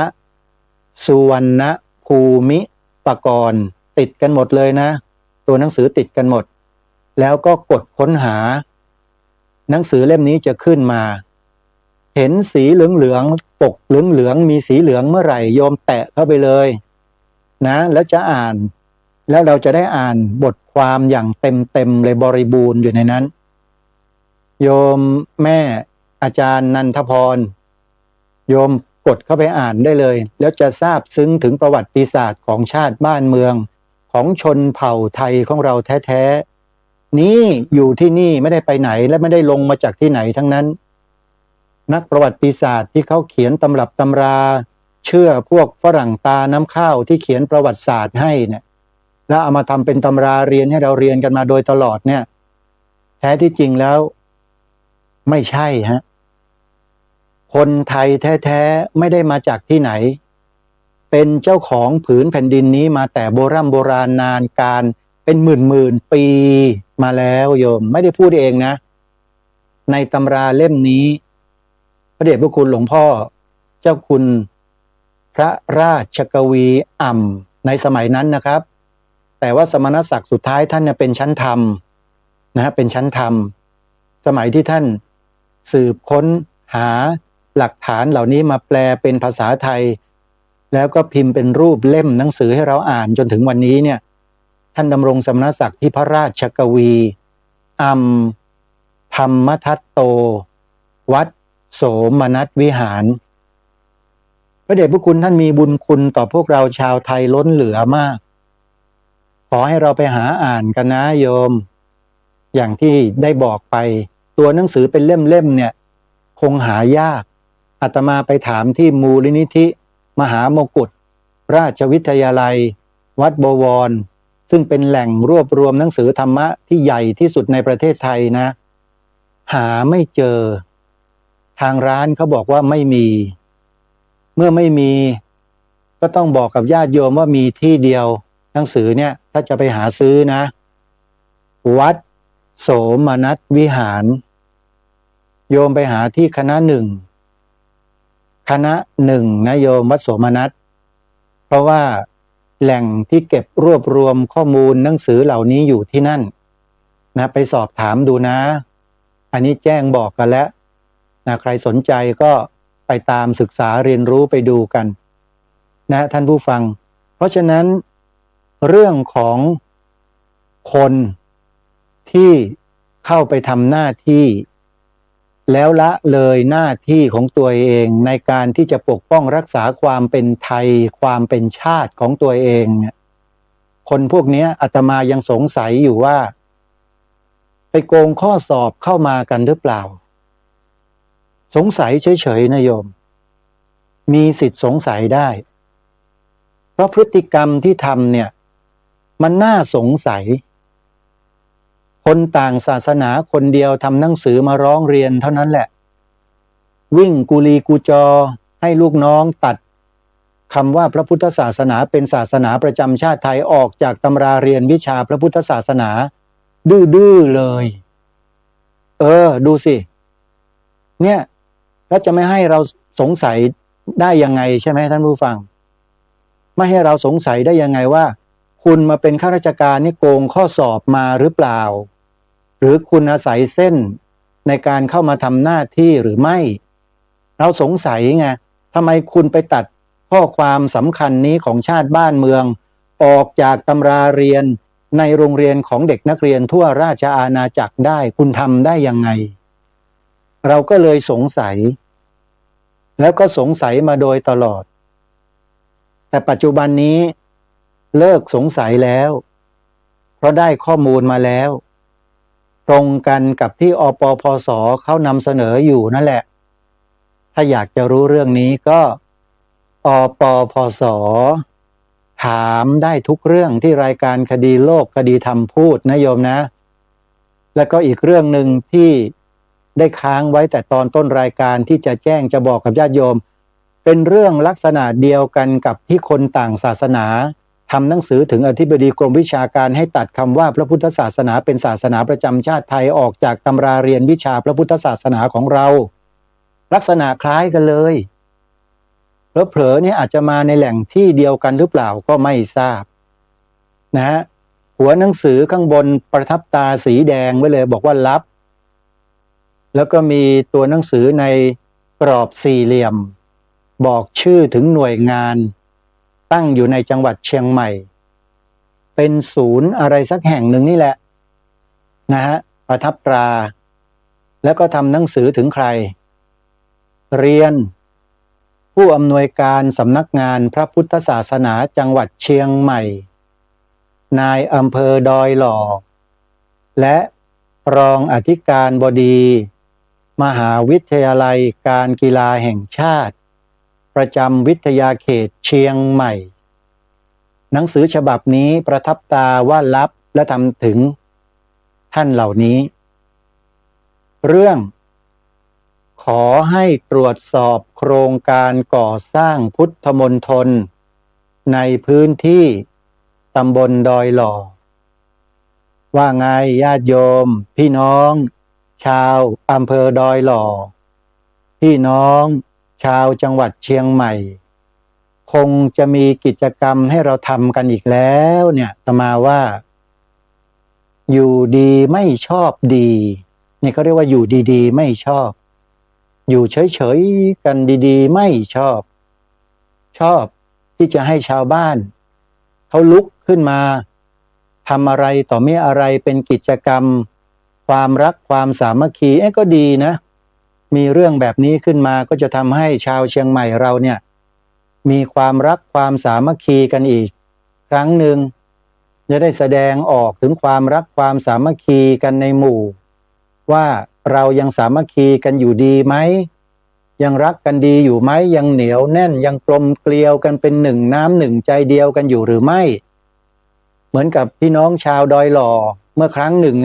สุวรรณภูมิปกรณ์ติดกันหมดเลยนะตัวหนังสือติดกันหมดแล้วก็กดค้นหาหนังสือเล่มนี้จะขึ้นมาเห็นสีเหลืองๆปกเหลืองมีสีเหลืองเมื่อไหร่โยมแตะเข้าไปเลยนะแล้วจะอ่านแล้วเราจะได้อ่านบทความอย่างเต็มเลยบริบูรณ์อยู่ในนั้นโยมแม่อาจารย์นันทพรโยมกดเข้าไปอ่านได้เลยแล้วจะทราบซึ้งถึงประวัติศาสตร์ของชาติบ้านเมืองของชนเผ่าไทยของเราแท้ๆนี่อยู่ที่นี่ไม่ได้ไปไหนและไม่ได้ลงมาจากที่ไหนทั้งนั้นนักประวัติศาสตร์ที่เขาเขียนตำรับตำราเชื่อพวกฝรั่งตาน้ำข้าวที่เขียนประวัติศาสตร์ให้เนี่ยแล้วเอามาทำเป็นตำราเรียนให้เราเรียนกันมาโดยตลอดเนี่ยแท้ที่จริงแล้วไม่ใช่ฮะคนไทยแท้ๆไม่ได้มาจากที่ไหนเป็นเจ้าของผืนแผ่นดินนี้มาแต่โบราณนานการเป็นหมื่นปีมาแล้วโยมไม่ได้พูดเองนะในตำราเล่มนี้พระเดชพระคุณหลวงพ่อเจ้าคุณพระราชกวีอ่ำในสมัยนั้นนะครับแต่ว่าสมณศักดิ์สุดท้ายท่านเนี่ยเป็นชั้นธรรมนะเป็นชั้นธรรมสมัยที่ท่านสืบค้นหาหลักฐานเหล่านี้มาแปลเป็นภาษาไทยแล้วก็พิมพ์เป็นรูปเล่มหนังสือให้เราอ่านจนถึงวันนี้เนี่ยท่านดำรงสมณศักดิ์ที่พระราชกวีอัมธรรมทัตโตวัดโสมนัสวิหารพระเดชพระคุณท่านมีบุญคุณต่อพวกเราชาวไทยล้นเหลือมากขอให้เราไปหาอ่านกันนะโยมอย่างที่ได้บอกไปตัวหนังสือเป็นเล่มเนี่ยคงหายากอาตมาไปถามที่มูลนิธิมหามกุฏราชวิทยาลัยวัดบวรซึ่งเป็นแหล่งรวบรวมหนังสือธรรมะที่ใหญ่ที่สุดในประเทศไทยนะหาไม่เจอทางร้านเขาบอกว่าไม่มีเมื่อไม่มีก็ต้องบอกกับญาติโยมว่ามีที่เดียวหนังสือเนี่ยถ้าจะไปหาซื้อนะวัดโสมนัสวิหารโยมไปหาที่คณะหนึ่งนะโยมวัดโสมนัสเพราะว่าแหล่งที่เก็บรวบรวมข้อมูลหนังสือเหล่านี้อยู่ที่นั่นนะไปสอบถามดูนะอันนี้แจ้งบอกกันแล้วนะใครสนใจก็ไปตามศึกษาเรียนรู้ไปดูกันนะท่านผู้ฟังเพราะฉะนั้นเรื่องของคนที่เข้าไปทำหน้าที่แล้วละเลยหน้าที่ของตัวเองในการที่จะปกป้องรักษาความเป็นไทยความเป็นชาติของตัวเองเนี่ยคนพวกนี้อาตมายังสงสัยอยู่ว่าไปโกงข้อสอบเข้ามากันหรือเปล่าสงสัยเฉยๆนะโยมมีสิทธิ์สงสัยได้เพราะพฤติกรรมที่ทำเนี่ยมันน่าสงสัย คนต่างศาสนาคนเดียวทำหนังสือมาร้องเรียนเท่านั้นแหละวิ่งกุลีกุจอให้ลูกน้องตัดคำว่าพระพุทธศาสนาเป็นศาสนาประจำชาติไทยออกจากตำราเรียนวิชาพระพุทธศาสนาดื้อๆเลยดูสิเนี่ยแล้วจะไม่ให้เราสงสัยได้ยังไงใช่ไหมท่านผู้ฟังไม่ให้เราสงสัยได้ยังไงว่าคุณมาเป็นข้าราชการนี่โกงข้อสอบมาหรือเปล่าหรือคุณอาศัยเส้นในการเข้ามาทำหน้าที่หรือไม่เราสงสัยไงทำไมคุณไปตัดข้อความสำคัญนี้ของชาติบ้านเมืองออกจากตำราเรียนในโรงเรียนของเด็กนักเรียนทั่วราชอาณาจักรได้คุณทำได้ยังไงเราก็เลยสงสัยแล้วก็สงสัยมาโดยตลอดแต่ปัจจุบันนี้เลิกสงสัยแล้วเพราะได้ข้อมูลมาแล้วตรงกันกับที่อปพสเขานำเสนออยู่นั่นแหละถ้าอยากจะรู้เรื่องนี้ก็อปพสถามได้ทุกเรื่องที่รายการคดีโลกคดีธรรมพูดนะโยมนะแล้วก็อีกเรื่องหนึ่งที่ได้ค้างไว้แต่ตอนต้นรายการที่จะแจ้งจะบอกกับญาติโยมเป็นเรื่องลักษณะเดียวกันกับที่คนต่างศาสนาทำหนังสือถึงอธิบดีกรมวิชาการให้ตัดคำว่าพระพุทธศาสนาเป็นศาสนาประจำชาติไทยออกจากตำราเรียนวิชาพระพุทธศาสนาของเราลักษณะคล้ายกันเลยเผลอๆเนี่ยอาจจะมาในแหล่งที่เดียวกันหรือเปล่าก็ไม่ทราบนะฮะหัวหนังสือข้างบนประทับตาสีแดงไว้เลยบอกว่าลับแล้วก็มีตัวหนังสือในกรอบสี่เหลี่ยมบอกชื่อถึงหน่วยงานตั้งอยู่ในจังหวัดเชียงใหม่เป็นศูนย์อะไรสักแห่งหนึ่งนี่แหละนะฮะประทับตราแล้วก็ทำหนังสือถึงใครเรียนผู้อำนวยการสำนักงานพระพุทธศาสนาจังหวัดเชียงใหม่นายอำเภอดอยหล่อและรองอธิการบดีมหาวิทยาลัยการกีฬาแห่งชาติประจำวิทยาเขตเชียงใหม่หนังสือฉบับนี้ประทับตาว่าลับและทำถึงท่านเหล่านี้เรื่องขอให้ตรวจสอบโครงการก่อสร้างพุทธมณฑลในพื้นที่ตำบลดอยหล่อว่าไงญาติโยมพี่น้องชาวอำเภอดอยหล่อพี่น้องชาวจังหวัดเชียงใหม่คงจะมีกิจกรรมให้เราทำกันอีกแล้วเนี่ยอาตมาว่าอยู่ดีไม่ชอบดีนี่เขาเรียกว่าอยู่ดีๆไม่ชอบอยู่เฉยๆกันดีๆไม่ชอบที่จะให้ชาวบ้านเขาลุกขึ้นมาทำอะไรต่อมีอะไรเป็นกิจกรรมความรักความสามัคคีก็ดีนะมีเรื่องแบบนี้ขึ้นมาก็จะทำให้ชาวเชียงใหม่เราเนี่ยมีความรักความสามัคคีกันอีกครั้งหนึ่งจะได้แสดงออกถึงความรักความสามัคคีกันในหมู่ว่าเรายังสามัคคีกันอยู่ดีไหมยังรักกันดีอยู่ไหมยังเหนียวแน่นยังกลมเกลียวกันเป็นหนึ่งน้ำหนึ่งใจเดียวกันอยู่หรือไม่เหมือนกับพี่น้องชาวดอยหล่อเมื่อครั้งหนึ่ง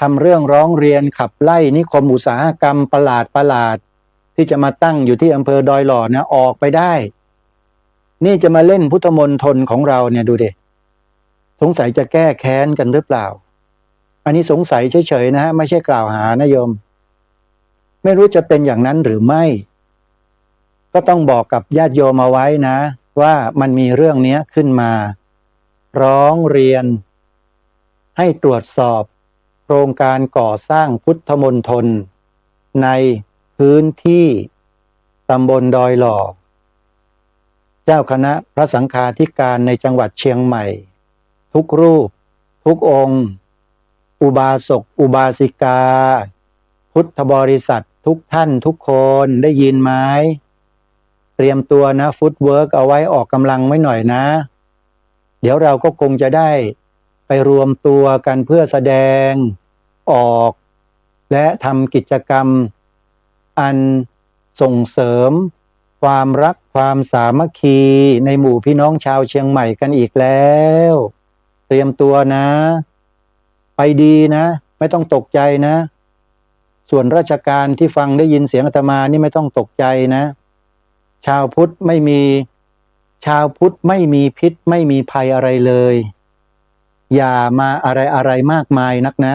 ทำเรื่องร้องเรียนขับไล่นิคมอุตสาหกรรมประหลาดที่จะมาตั้งอยู่ที่อำเภอดอยหล่อนะออกไปได้นี่จะมาเล่นพุทธมณฑลของเราเนี่ยดูดิสงสัยจะแก้แค้นกันหรือเปล่าอันนี้สงสัยเฉยๆนะฮะไม่ใช่กล่าวหานะโยมไม่รู้จะเป็นอย่างนั้นหรือไม่ก็ต้องบอกกับญาติโยมเอาไว้นะว่ามันมีเรื่องนี้ขึ้นมาร้องเรียนให้ตรวจสอบโครงการก่อสร้างพุทธมณฑลในพื้นที่ตำบลดอยหล่อเจ้าคณะพระสังฆาธิการในจังหวัดเชียงใหม่ทุกรูปทุกองค์อุบาสกอุบาสิกาพุทธบริษัททุกท่านทุกคนได้ยินไหมเตรียมตัวนะฟุตเวิร์กเอาไว้ออกกำลังไว้หน่อยนะเดี๋ยวเราก็คงจะได้ไปรวมตัวกันเพื่อแสดงออกและทำกิจกรรมอันส่งเสริมความรักความสามัคคีในหมู่พี่น้องชาวเชียงใหม่กันอีกแล้วเตรียมตัวนะ ไปดีนะไม่ต้องตกใจนะส่วนราชการที่ฟังได้ยินเสียงอาตมานี่ไม่ต้องตกใจนะชาวพุทธไม่มีพิษไม่มีภัยอะไรเลยอย่ามาอะไรมากมายนักนะ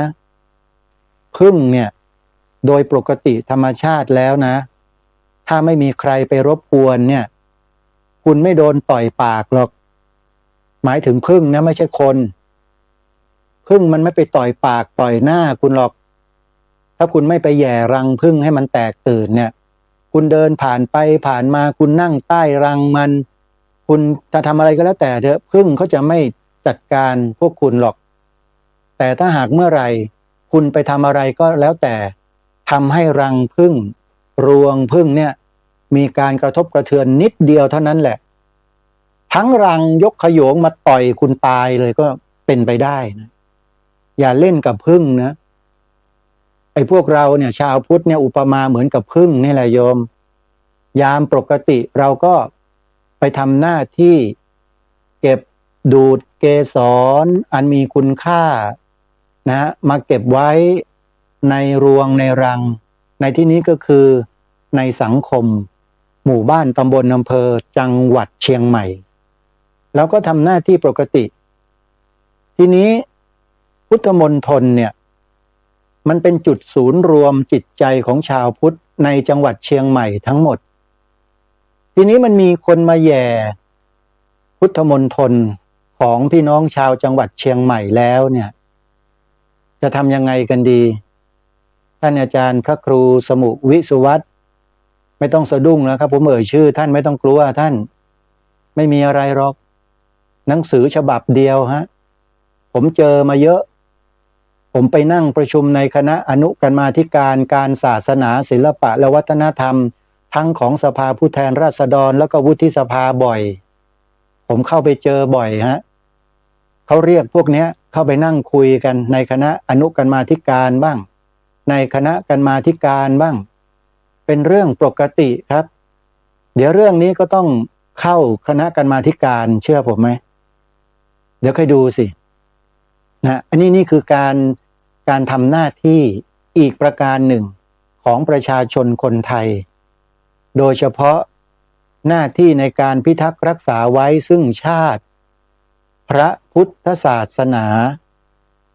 ผึ้งเนี่ยโดยปกติธรรมชาติแล้วนะถ้าไม่มีใครไปรบกวนเนี่ยคุณไม่โดนต่อยปากหรอกหมายถึงผึ้งนะไม่ใช่คนผึ้งมันไม่ไปต่อยปากต่อยหน้าคุณหรอกถ้าคุณไม่ไปแหย่รังผึ้งให้มันแตกตื่นเนี่ยคุณเดินผ่านไปผ่านมาคุณนั่งใต้รังมันคุณจะทำอะไรก็แล้วแต่เถอะผึ้งเขาจะไม่จัดการพวกคุณหรอกแต่ถ้าหากเมื่อไหร่คุณไปทำอะไรก็แล้วแต่ทำให้รังผึ้งรวงผึ้งเนี่ยมีการกระทบกระเทือนนิดเดียวเท่านั้นแหละทั้งรังยกขโยงมาต่อยคุณตายเลยก็เป็นไปได้นะอย่าเล่นกับผึ้งนะไอ้พวกเราเนี่ยชาวพุทธเนี่ยอุปมาเหมือนกับผึ้งนี่แหละโยมยามปกติเราก็ไปทำหน้าที่เก็บดูดเกสรอันมีคุณค่านะมาเก็บไว้ในรวงในรังในที่นี้ก็คือในสังคมหมู่บ้านตำบลอำเภอจังหวัดเชียงใหม่แล้วก็ทำหน้าที่ปกติทีนี้พุทธมณฑลเนี่ยมันเป็นจุดศูนย์รวมจิตใจของชาวพุทธในจังหวัดเชียงใหม่ทั้งหมดทีนี้มันมีคนมาแย่พุทธมณฑลของพี่น้องชาวจังหวัดเชียงใหม่แล้วเนี่ยจะทำยังไงกันดีท่านอาจารย์พระครูสมุวิสุวัตรไม่ต้องสะดุ้งนะครับผมเอ่ยชื่อท่านไม่ต้องกลัวท่านไม่มีอะไรหรอกหนังสือฉบับเดียวฮะผมเจอมาเยอะผมไปนั่งประชุมในคณะอนุกรรมาธิการการศาสนาศิลปะและวัฒนธรรมทั้งของสภาผู้แทนราษฎรแล้วก็วุฒิสภาบ่อยผมเข้าไปเจอบ่อยฮะเขาเรียกพวกเนี้ยเข้าไปนั่งคุยกันในคณะอนุกรรมาธิการบ้างในคณะกรรมาธิการบ้างเป็นเรื่องปกติครับเดี๋ยวเรื่องนี้ก็ต้องเข้าคณะกรรมาธิการเชื่อผมไหมเดี๋ยวค่อยดูสินะอันนี้นี่คือการทำหน้าที่อีกประการหนึ่งของประชาชนคนไทยโดยเฉพาะหน้าที่ในการพิทักษ์รักษาไว้ซึ่งชาติพระพุทธศาสนา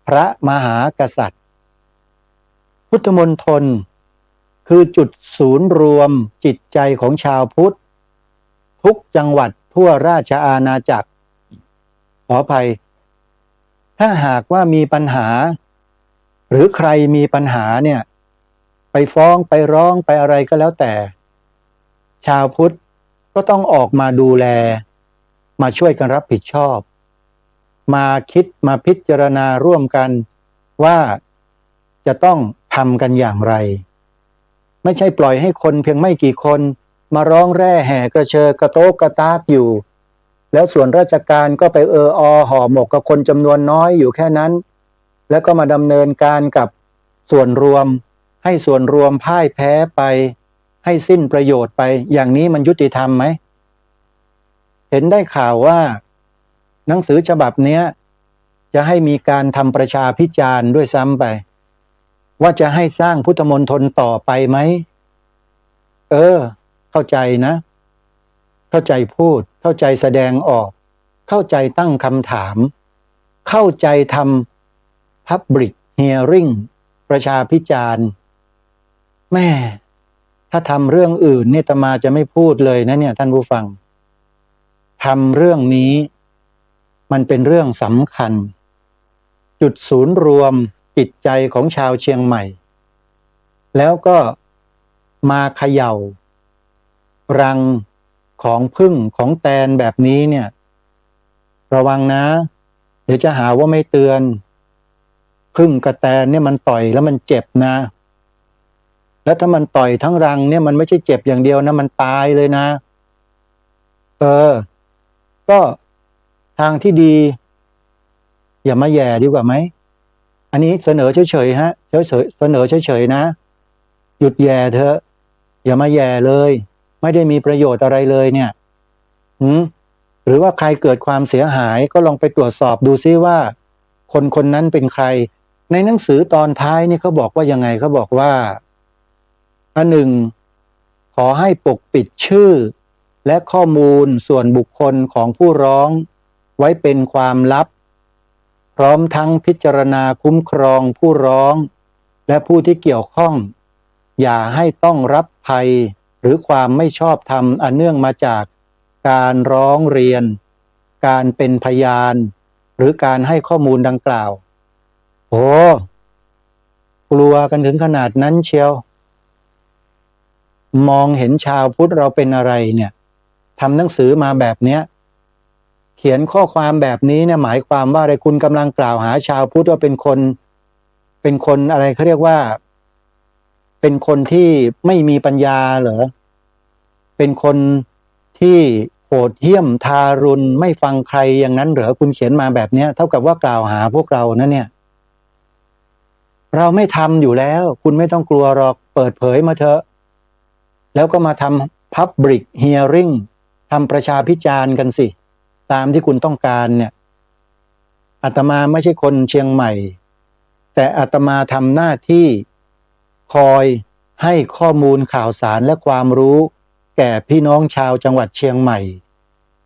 พระมหากษัตริย์พุทธมณฑลคือจุดศูนย์รวมจิตใจของชาวพุทธทุกจังหวัดทั่วราชอาณาจักรขออภัยถ้าหากว่ามีปัญหาหรือใครมีปัญหาเนี่ยไปฟ้องไปร้องไปอะไรก็แล้วแต่ชาวพุทธก็ต้องออกมาดูแลมาช่วยกันรับผิดชอบมาคิดมาพิจารณาร่วมกันว่าจะต้องทำกันอย่างไรไม่ใช่ปล่อยให้คนเพียงไม่กี่คนมาร้องแร่แห่กระเชอกระโต๊กกระตากอยู่แล้วส่วนราชการก็ไปห่อหมกกับคนจำนวนน้อยอยู่แค่นั้นแล้วก็มาดำเนินการกับส่วนรวมให้ส่วนรวมพ่ายแพ้ไปให้สิ้นประโยชน์ไปอย่างนี้มันยุติธรรมไหมเห็นได้ข่าวว่าหนังสือฉบับนี้จะให้มีการทำประชาพิจารณ์ด้วยซ้ำไปว่าจะให้สร้างพุทธมณฑลต่อไปไหมเข้าใจนะเข้าใจพูดเข้าใจแสดงออกเข้าใจตั้งคำถามเข้าใจทำ Public Hearing ประชาพิจารณ์แม่ถ้าทำเรื่องอื่นเนี่ยอาตมาจะไม่พูดเลยนะเนี่ยท่านผู้ฟังทำเรื่องนี้มันเป็นเรื่องสำคัญจุดศูนย์รวมจิตใจของชาวเชียงใหม่แล้วก็มาเขย่ารังของผึ้งของแตนแบบนี้เนี่ยระวังนะเดี๋ยวจะหาว่าไม่เตือนผึ้งกับแตนเนี่ยมันต่อยแล้วมันเจ็บนะแล้วถ้ามันต่อยทั้งรังเนี่ยมันไม่ใช่เจ็บอย่างเดียวนะมันตายเลยนะก็ทางที่ดีอย่ามาแย่ดีกว่าไหมอันนี้เสนอเฉยๆฮะเสนอเฉยๆนะหยุดแย่เถอะอย่ามาแย่เลยไม่ได้มีประโยชน์อะไรเลยเนี่ยหรือว่าใครเกิดความเสียหายก็ลองไปตรวจสอบดูซิว่าคนนั้นเป็นใคร ในหนังสือตอนท้ายนี่เขาบอกว่ายังไงเขาบอกว่าอันหนึ่งขอให้ปกปิดชื่อและข้อมูลส่วนบุคคลของผู้ร้องไว้เป็นความลับพร้อมทั้งพิจารณาคุ้มครองผู้ร้องและผู้ที่เกี่ยวข้องอย่าให้ต้องรับภัยหรือความไม่ชอบธรรมอันเนื่องมาจากการร้องเรียนการเป็นพยานหรือการให้ข้อมูลดังกล่าวโอ้กลัวกันถึงขนาดนั้นเชียวมองเห็นชาวพุทธเราเป็นอะไรเนี่ยทำหนังสือมาแบบเนี้ยเขียนข้อความแบบนี้เนี่ยหมายความว่าอะไรคุณกำลังกล่าวหาชาวพุทธว่าเป็นคนอะไรเขาเรียกว่าเป็นคนที่ไม่มีปัญญาเหรอเป็นคนที่โหดเหี้ยมทารุณไม่ฟังใครอย่างนั้นเหรอคุณเขียนมาแบบเนี้ยเท่ากับว่ากล่าวหาพวกเรานะเนี่ยเราไม่ทำอยู่แล้วคุณไม่ต้องกลัวหรอกเปิดเผยมาเถอะแล้วก็มาทำ Public Hearing ทำประชาพิจารณ์กันสิตามที่คุณต้องการเนี่ยอาตมาไม่ใช่คนเชียงใหม่แต่อาตมาทำหน้าที่คอยให้ข้อมูลข่าวสารและความรู้แก่พี่น้องชาวจังหวัดเชียงใหม่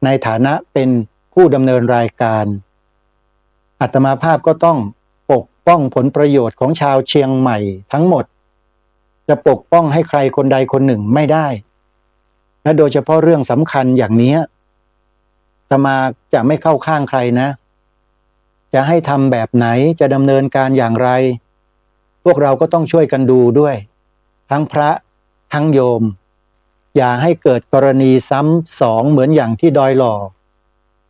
ในฐานะเป็นผู้ดำเนินรายการอาตมาภาพก็ต้องปกป้องผลประโยชน์ของชาวเชียงใหม่ทั้งหมดจะปกป้องให้ใครคนใดคนหนึ่งไม่ได้และโดยเฉพาะเรื่องสำคัญอย่างนี้อาตมาจะไม่เข้าข้างใครนะจะให้ทำแบบไหนจะดำเนินการอย่างไรพวกเราก็ต้องช่วยกันดูด้วยทั้งพระทั้งโยมอย่าให้เกิดกรณีซ้ำสองเหมือนอย่างที่ดอยหล่อ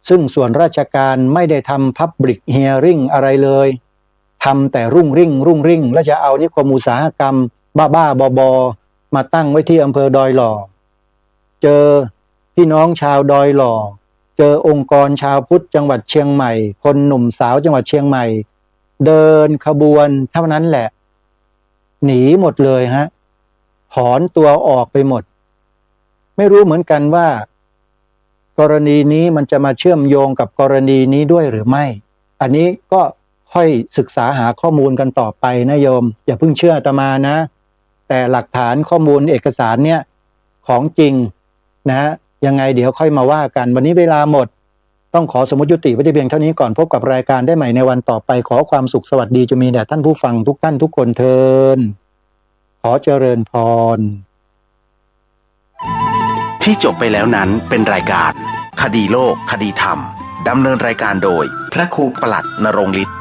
ซึ่งส่วนราชการไม่ได้ทำ Public Hearing อะไรเลยทำแต่รุ่งริ่งแล้วจะเอานิคมอุตสาหกรรมบ้าบอมาตั้งไว้ที่อำเภอดอยหล่อเจอพี่น้องชาวดอยหล่อเจอองค์กรชาวพุทธจังหวัดเชียงใหม่คนหนุ่มสาวจังหวัดเชียงใหม่เดินขบวนเท่านั้นแหละหนีหมดเลยฮะถอนตัวออกไปหมดไม่รู้เหมือนกันว่ากรณีนี้มันจะมาเชื่อมโยงกับกรณีนี้ด้วยหรือไม่อันนี้ก็ค่อยศึกษาหาข้อมูลกันต่อไปนะโยมอย่าเพิ่งเชื่ออาตมานะแต่หลักฐานข้อมูลเอกสารเนี่ยของจริงนะยังไงเดี๋ยวค่อยมาว่ากันวันนี้เวลาหมดต้องขอสมมติยุติไว้ที่เพียงเท่านี้ก่อนพบกับรายการได้ใหม่ในวันต่อไปขอความสุขสวัสดีจะมีแด่ท่านผู้ฟังทุกท่านทุกคนเทินขอเจริญพรที่จบไปแล้วนั้นเป็นรายการคดีโลกคดีธรรมดำเนินรายการโดยพระครูปลัดณรงค์ฤทธิ์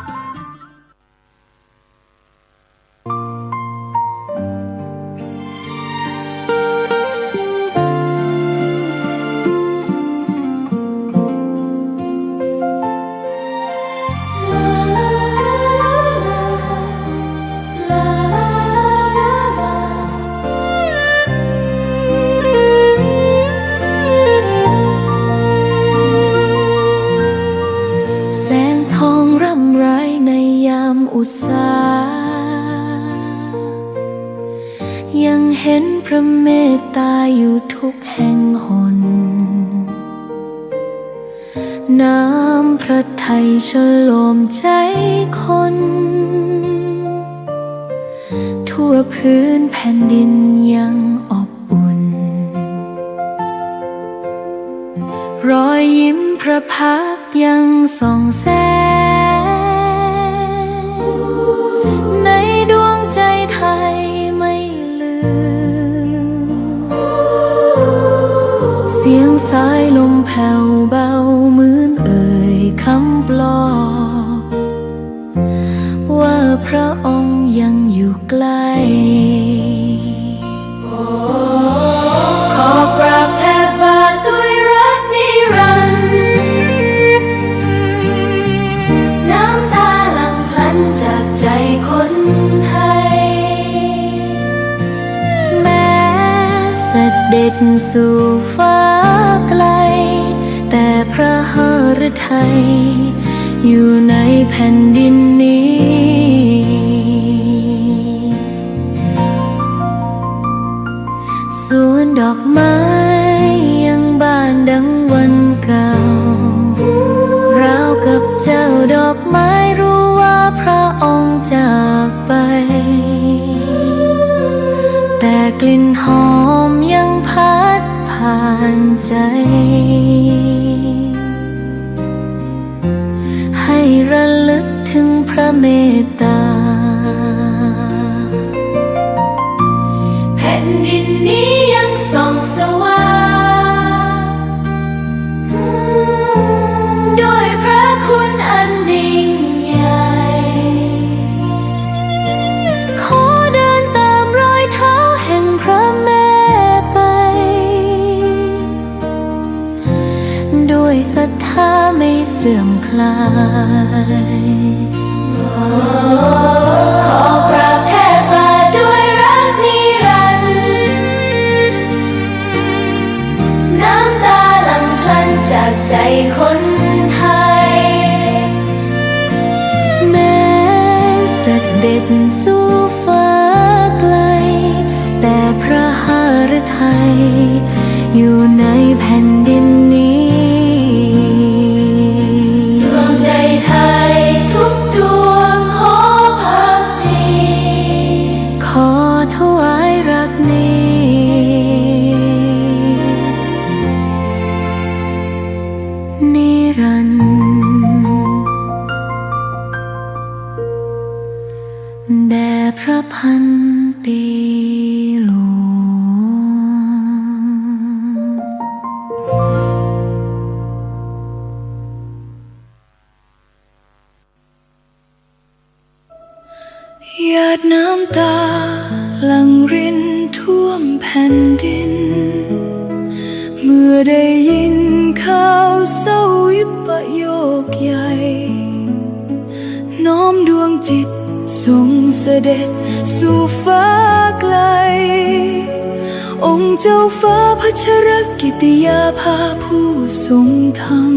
อุตสายังเห็นพระเมตตาอยู่ทุกแห่งหนน้ำพระทัยฉโลมใจคนทั่วพื้นแผ่นดินยังอบอุ่นรอยยิ้มพระพักตร์ยังส่องแสในดวงใจไทยไม่ลืมเสียงสายลมแผ่วเบาเหมือนเอ่ยคำปลอบว่าพระองค์ยังอยู่ใกล้ขอกราบแทบบาทด้วยรักนิรันดร์น้ำตาหลั่งพลันจากใจคนไทยแม้เสด็จสู่ฟ้าไกลแต่พระหฤทัยอยู่ในแผ่นดินนี้สวนดอกไม้ยังบานดังวันเก่าราวกับเจ้าดอกไม้รู้ว่าพระองค์จะ กลิ่นหอมยังพัดผ่านใจให้ระลึกถึงพระเมตตาแผ่นดินนี้ยังส่องสว่างด้วยพระคุณอันยิ่งใหญ่ขอเดินตามรอยเท้าแห่งพระแม่ไปด้วยศรัทธาไม่เสื่อมคลายขอกราบแทบบาทด้วยรักนิรันดร์น้ำตาหลั่งพลันจากใจคนไทยแม้เสด็จสู่ฟ้าไกลแต่พระหฤทัยอยู่ในแผ่นดินนี้ดวงใจไทยทุกดวงขอพักดีขอถวายรักนี้นิรันดร์แด่พระพันปีหลวงหยาดน้ำตาหลั่งรินท่วมแผ่นดินเมื่อได้ยินข่าวเศร้าวิปโยคใหญ่น้อมดวงจิตทรงเสด็จสู่ฟ้าไกลองค์เจ้าฟ้าพัชรกิติยาภาผู้ทรงธรรม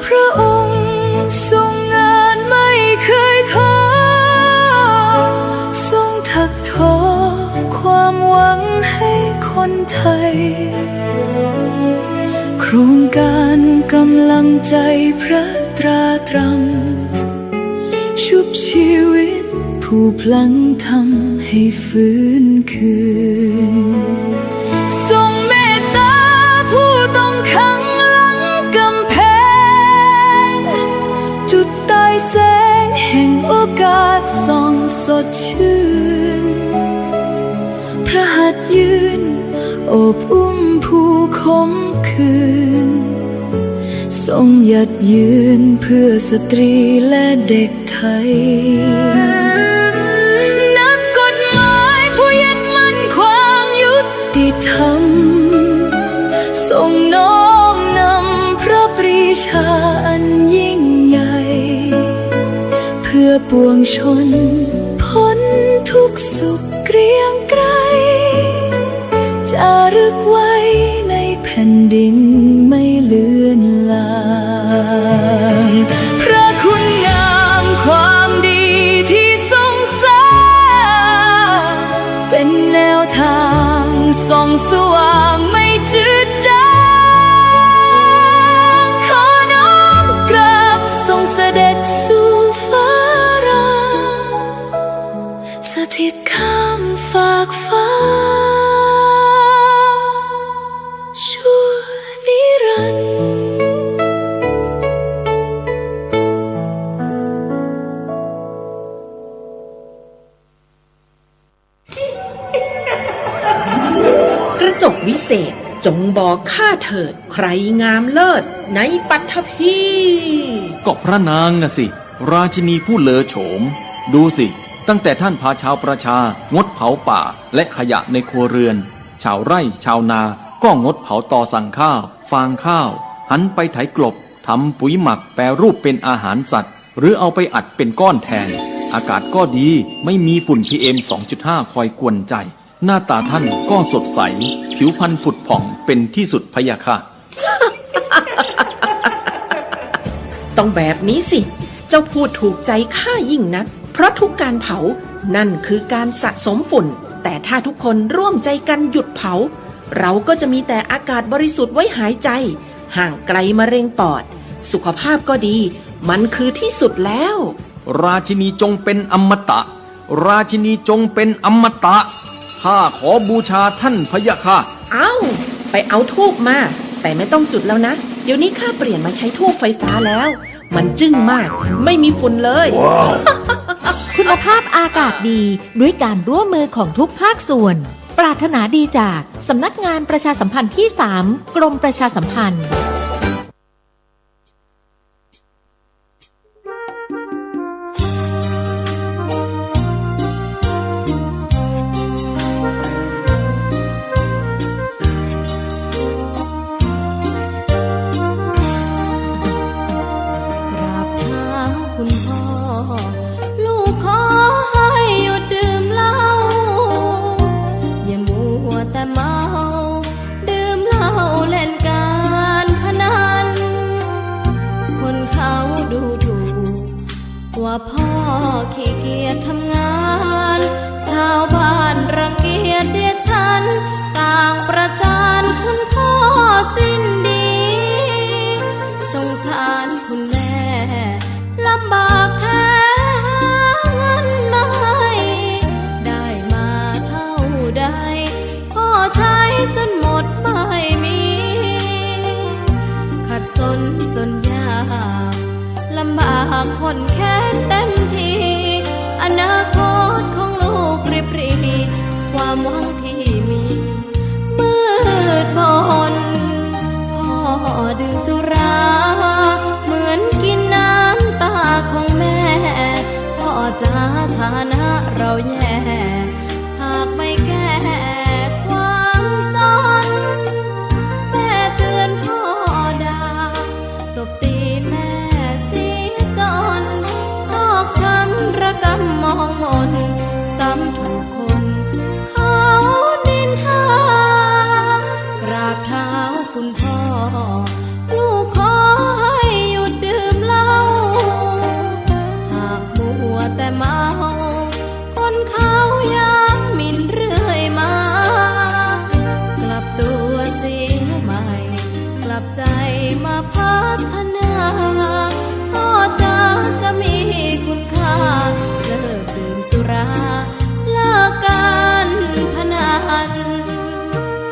พระองค์ทรงงานไม่เคยท้อทรงถักทอความหวังให้คนไทยโครงการกำลังใจพระตราตรำชุบชีวิตผู้พลังทำให้ฟื้นคืนทรงเมตตาผู้ต้องขังจุดใต้แสงแห่งโอกาสส่องสดชื่นพระหัตถ์ยืนโอบอุ้มผู้ขมขื่นทรงหยัดยืนเพื่อสตรีและเด็กไทยนักกฎหมายผู้ยึดมั่นความยุติธรรมทรงน้อมนำพระปรีชาอันยิ่งใหญ่เพื่อปวงชนพ้นทุกสุขเกรียงไกรจารึกไว้ในแผ่นดินไม่เลือนลางพระคุณงามความดีที่ทรงสร้างเป็นแนวทางส่องสว่างไม่จืดจางขอน้อมกราบทรงเสด็จสู่ฟ้ารางสถิตข้ามฝากฟ้าชั่วนิรันดร์กระจกวิเศษจงบอกข้าเถิดใครงามเลิศในปัทภีก็พระนางน่ะสิราชินีผู้เลอโฉมดูสิตั้งแต่ท่านพาชาวประชางดเผาป่าและขยะในครัวเรือนชาวไร่ชาวนาก็งดเผาตอสั่งข้าวฟางข้าวหันไปไถกลบทำปุ๋ยหมักแปรรูปเป็นอาหารสัตว์หรือเอาไปอัดเป็นก้อนแทนอากาศก็ดีไม่มีฝุ่น PM 2.5 คอยกวนใจหน้าตาท่านก็สดใสผิวพรรณผุดผ่องเป็นที่สุดพะยะค่ะ ต้องแบบนี้สิเจ้าพูดถูกใจข้ายิ่งนักเพราะทุกการเผานั่นคือการสะสมฝุ่น แต่ถ้าทุกคนร่วมใจกันหยุดเผาเราก็จะมีแต่อากาศบริสุทธิ์ไว้หายใจห่างไกลมะเร็งปอดสุขภาพก็ดีมันคือที่สุดแล้ว ราชินีจงเป็นอมตะ ราชินีจงเป็นอมตะข้าขอบูชาท่านพะยะค่ะ ไปเอาธูปมาแต่ไม่ต้องจุดแล้วนะเดี๋ยวนี้ข้าเปลี่ยนมาใช้ธูปไฟฟ้าแล้วมันจึ้งมากไม่มีฝุ่นเลย คุณภาพอากาศดีด้วยการร่วมมือของทุกภาคส่วนปรารถนาดีจากสำนักงานประชาสัมพันธ์ที่ 3 กรมประชาสัมพันธ์ กราบเท้าคุณพ่อลูกขอให้หยุดดื่มเหล้าอย่ามัวแต่เมาดื่มเหล้าเล่นการพนันคนเขาดูถูกว่าพ่อขี้เกียจทำงานชาวบ้านรังเกียจเดียดฉันต่างประจานคุณพ่อสิ้นดีสงสารคุณแม่ลำบากแท้หาเงินมาให้ได้มาเท่าใดก็ใช้จนหมดไม่มีขัดสนจนยากลำบากคนแค้นเต็มทีอนาคตของลูกริบหรี่ความหวังที่มีมืดมนพ่อดื่มสุราเหมือนกินน้ำตาของแม่พ่อจ๋าฐานะเราแย่หากไม่แก้ความจนแม่เตือนพ่อด่าตบตีแม่เสียจนชอกช้ำระกำมองมนซ้ำถูกคนเขานินทากราบเท้าคุณพ่อลูกขอให้หยุดดื่มเหล้าหากมัวแต่เมาคนเขาย้ำหมิ่นเรื่อยมากลับตัวเสียใหม่กลับใจมาพัฒนาพ่อจะมีคุณค่าเลิกดื่มสุราเลิกการพนัน กระ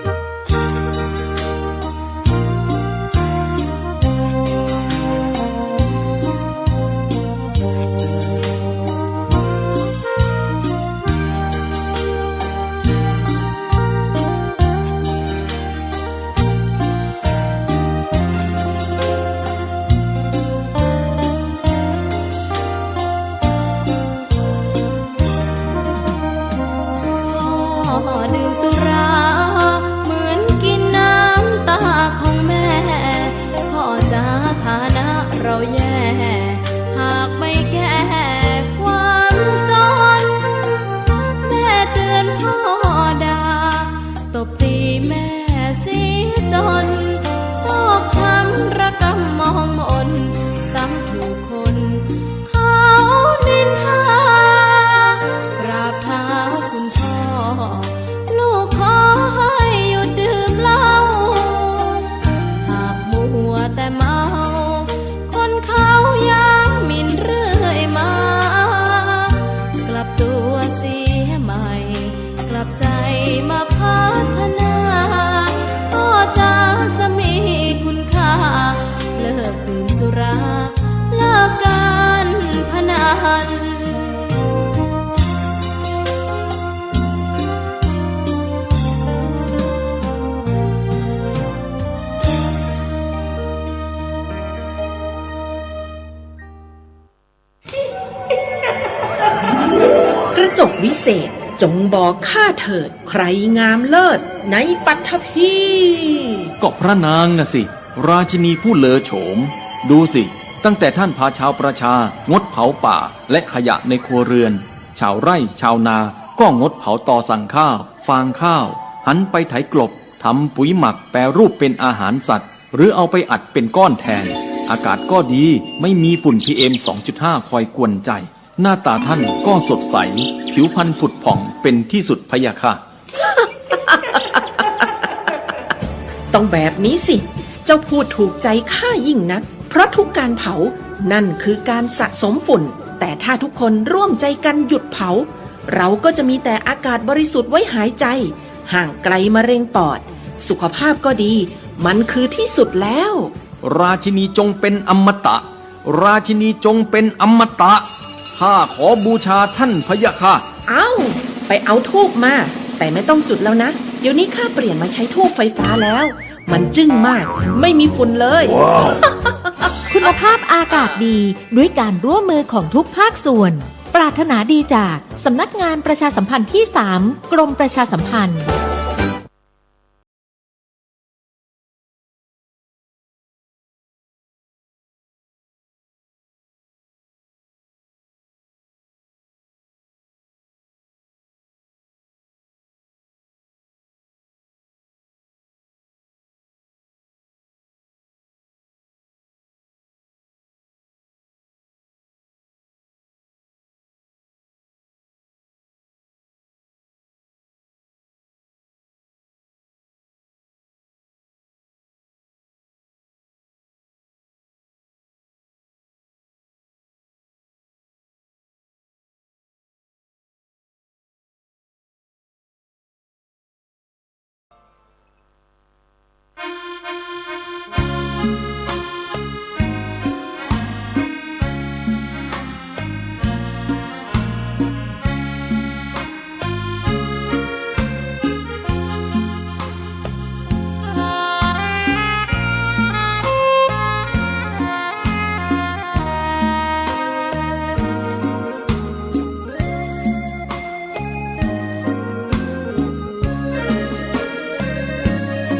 จกวิเศษจงบอกข้าเถิดใครงามเลิศในปัทภี ก็พระนางน่ะสิ ราชินีผู้เลอโฉมดูสิตั้งแต่ท่านพาชาวประชางดเผาป่าและขยะในครัวเรือนชาวไร่ชาวนาก็งดเผาตอสั่งข้าวฟางข้าวหันไปไถกลบทำปุ๋ยหมักแปรรูปเป็นอาหารสัตว์หรือเอาไปอัดเป็นก้อนแทนอากาศก็ดีไม่มีฝุ่น PM 2.5 คอยกวนใจหน้าตาท่านก็สดใสผิวพรรณผุดผ่อง เป็นที่สุดพะยะค่ะ ต้องแบบนี้สิ เจ้าพูดถูกใจข้ายิ่งนัก เพราะทุกการเผานั่นคือการสะสมฝุ่น แต่ถ้าทุกคนร่วมใจกันหยุดเผา เราก็จะมีแต่อากาศบริสุทธิ์ไว้หายใจ ห่างไกลมะเร็งปอด สุขภาพก็ดี มันคือที่สุดแล้ว ราชินีจงเป็นอมตะ ราชินีจงเป็นอมตะ ข้าขอบูชาท่านพะยะค่ะ ไปเอาธูปมา แต่ไม่ต้องจุดแล้วนะ เดี๋ยวนี้ข้าเปลี่ยนมาใช้ธูปไฟฟ้าแล้ว มันจึ้งมาก ไม่มีฝุ่นเลย คุณภาพอากาศดีด้วยการร่วมมือของทุกภาคส่วน ปรารถนาดีจากสำนักงานประชาสัมพันธ์ที่ 3 กรมประชาสัมพันธ์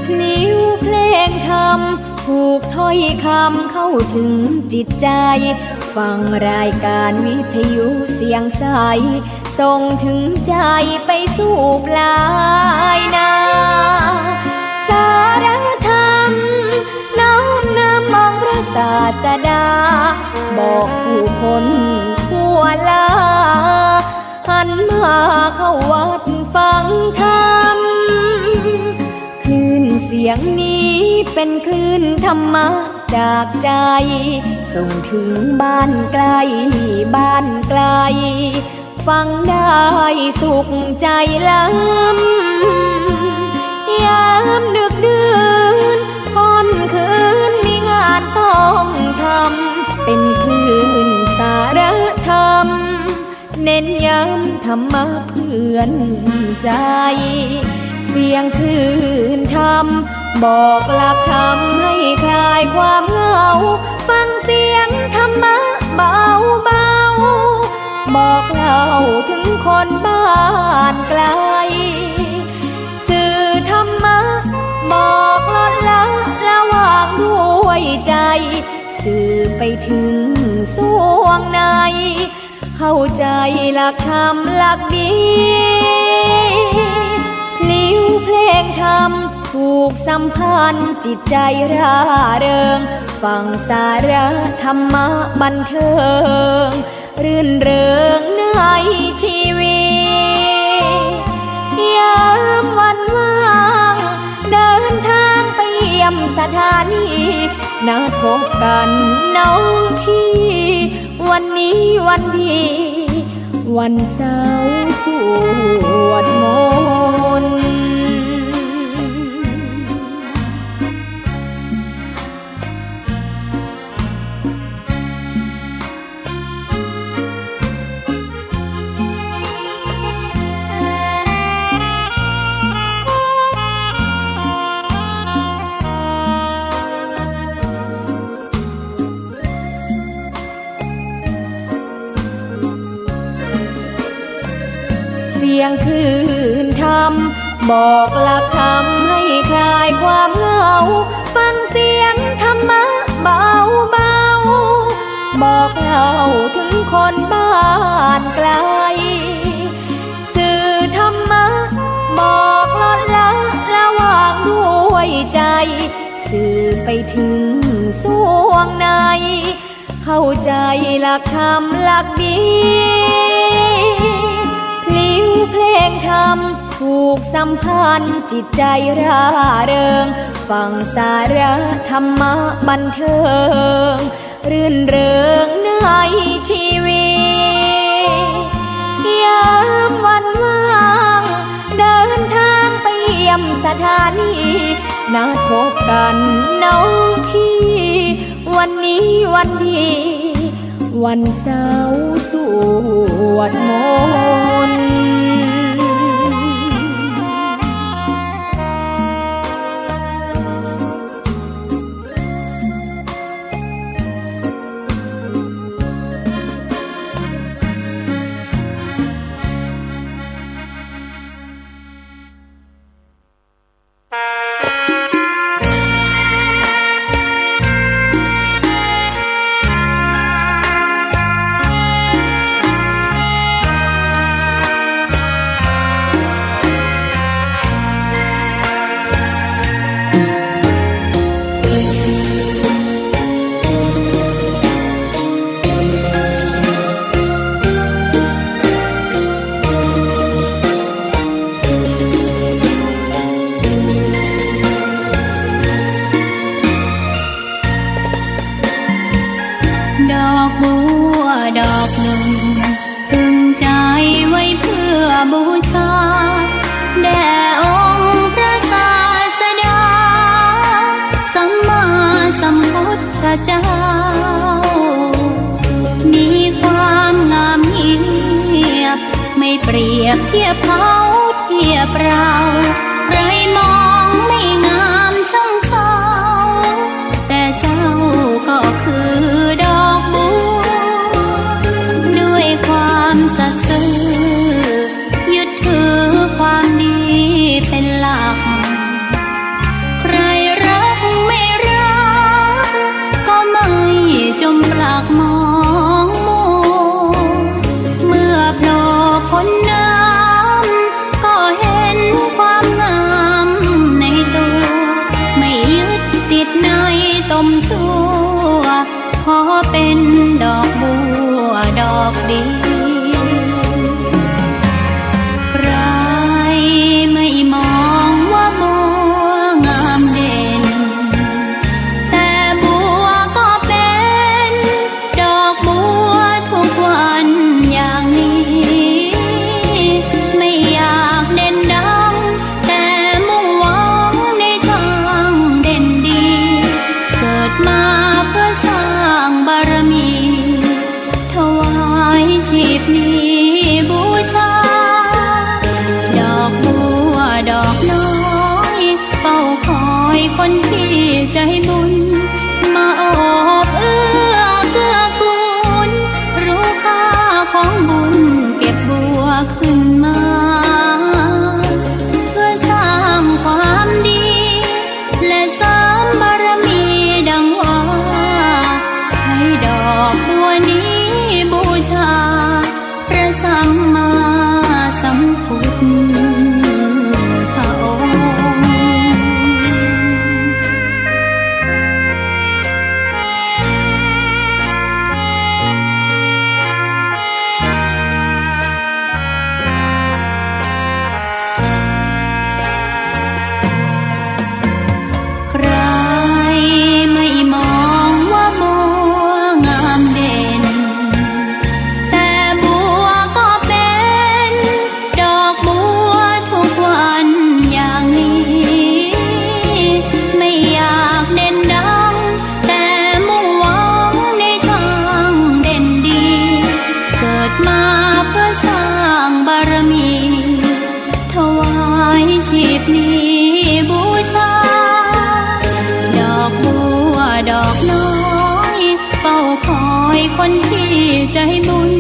พลิ้วเพลงธรรมถูกถ้อยคำเข้าถึงจิตใจ ฟังรายการวิทยุเสียงใสส่งถึงใจไปสู่ปลายนาสารธรรมน้อมนำมองพระศาสดา บอกผู้คนทั่วลาหันมาเข้าวัดฟังธรรม คลื่นเสียงนี้เป็นคลื่นธรรมะจากใจ ส่งถึงบ้านไกลบ้านไกล ฟังได้สุขใจล้ำยามดึกดื่นค่ำคืนมีงานต้องทำเป็นคลื่นสารธรรม เน้นย้ำธรรมะเพื่อนใจ เสียงคลื่นธรรมบอกหลักธรรมให้คลายความเหงา ฟังเสียงธรรมะเบาเบาบอกเล่าถึงคนบ้านไกล สื่อธรรมะบอกลดละระหว่างด้วยใจ สื่อไปถึงสวงใน เข้าใจหลักธรรมหลักดีพลิ้วเพลงธรรมถูกสัมพันธ์จิตใจร่าเริง ฟังสาระธรรมะบันเทิง รื่นเริงในชีวิตยามวันว่างเดินทางไปเยี่ยมสถานีนัดพบกันน้องพี่ วันนี้วันดีวันเสาร์สวดมนต์ เสียงคลื่นธรรมบอกหลักธรรมให้คลายความเหงา ฟังเสียงธรรมะเบาเบาบอกเล่าถึงคนบ้านไกล สื่อธรรมะบอกลดละระหว่างด้วยใจ สื่อไปถึงสวงใน เข้าใจหลักธรรมหลักดีพลิ้วเพลง ำผูกสัมพันธ์จิตใจร่าเริงฟังสาระธรรมะบันเทิงรื่นเริงในชีวิตยามวันว่างเดินทางไปเยี่ยมสถานีนัดพบกันน้องพี่วันนี้วันดีวันเสาร์สวดมนต์ดอกบัวดอกหนึ่งพึงใจไว้เพื่อบูชาแด่องค์พระศาสดาสัมมาสัมพุทธเจ้ามีความงามเงียบไม่เปรียบเทียบเขาเทียบเราใครมองไม่งามช่างเขาแต่เจ้าก็คือดอกบัวด้วยความสัตย์ซื่อยึดถือความดีเป็นหลักใครรักไม่รักก็ไม่จมปลักมองมัวเมื่อโผล่พ้นน้ำก็เห็นความงามในตัวไม่ยึดติดในตมชั่วขอเป็นดอกบัวดอกเดียวใครไม่มองว่าบัวงามเด่นแต่บัวก็เป็นดอกบัวทุกวันอย่างนี้ไม่อยากเด่นดังแต่มุ่งหวังในทางเด่นดีเกิดมาเพื่อสร้างบารมีถวายชีพนี้บูชาดอกบัวดอกน้อยเฝ้าคอยคนที่ใจบุญมาโอบเอื้อเกื้อกูลรู้ค่าของบุญเก็บบัวขึ้นมาเพื่อสร้างความดีและเสริมบารมีดังว่าใช้ดอกบัวนี้บูชาพระสัมมาสัมพุทธองค์ คนที่ใจบุญ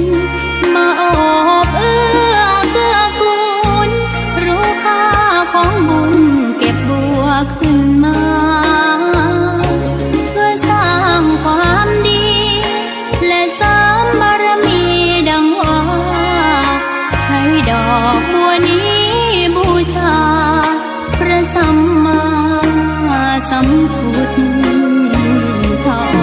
มาโอบเอื้อเกื้อกูลรู้ค่าของบุญเก็บบัวขึ้นมาเพื่อสร้างความดีและเสริมบารมีดังว่าใช้ดอกบัวนี้บูชาพระสัมมาสัมพุทธองค์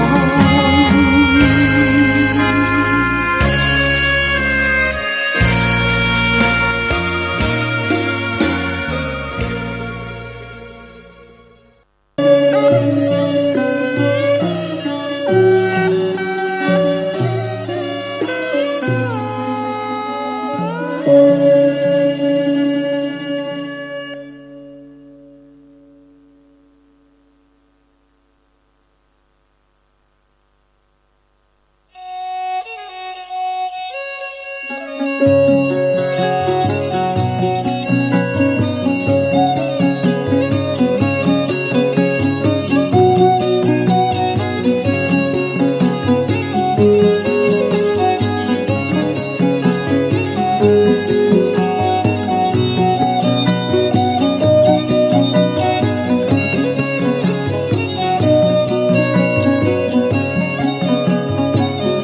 Thank you.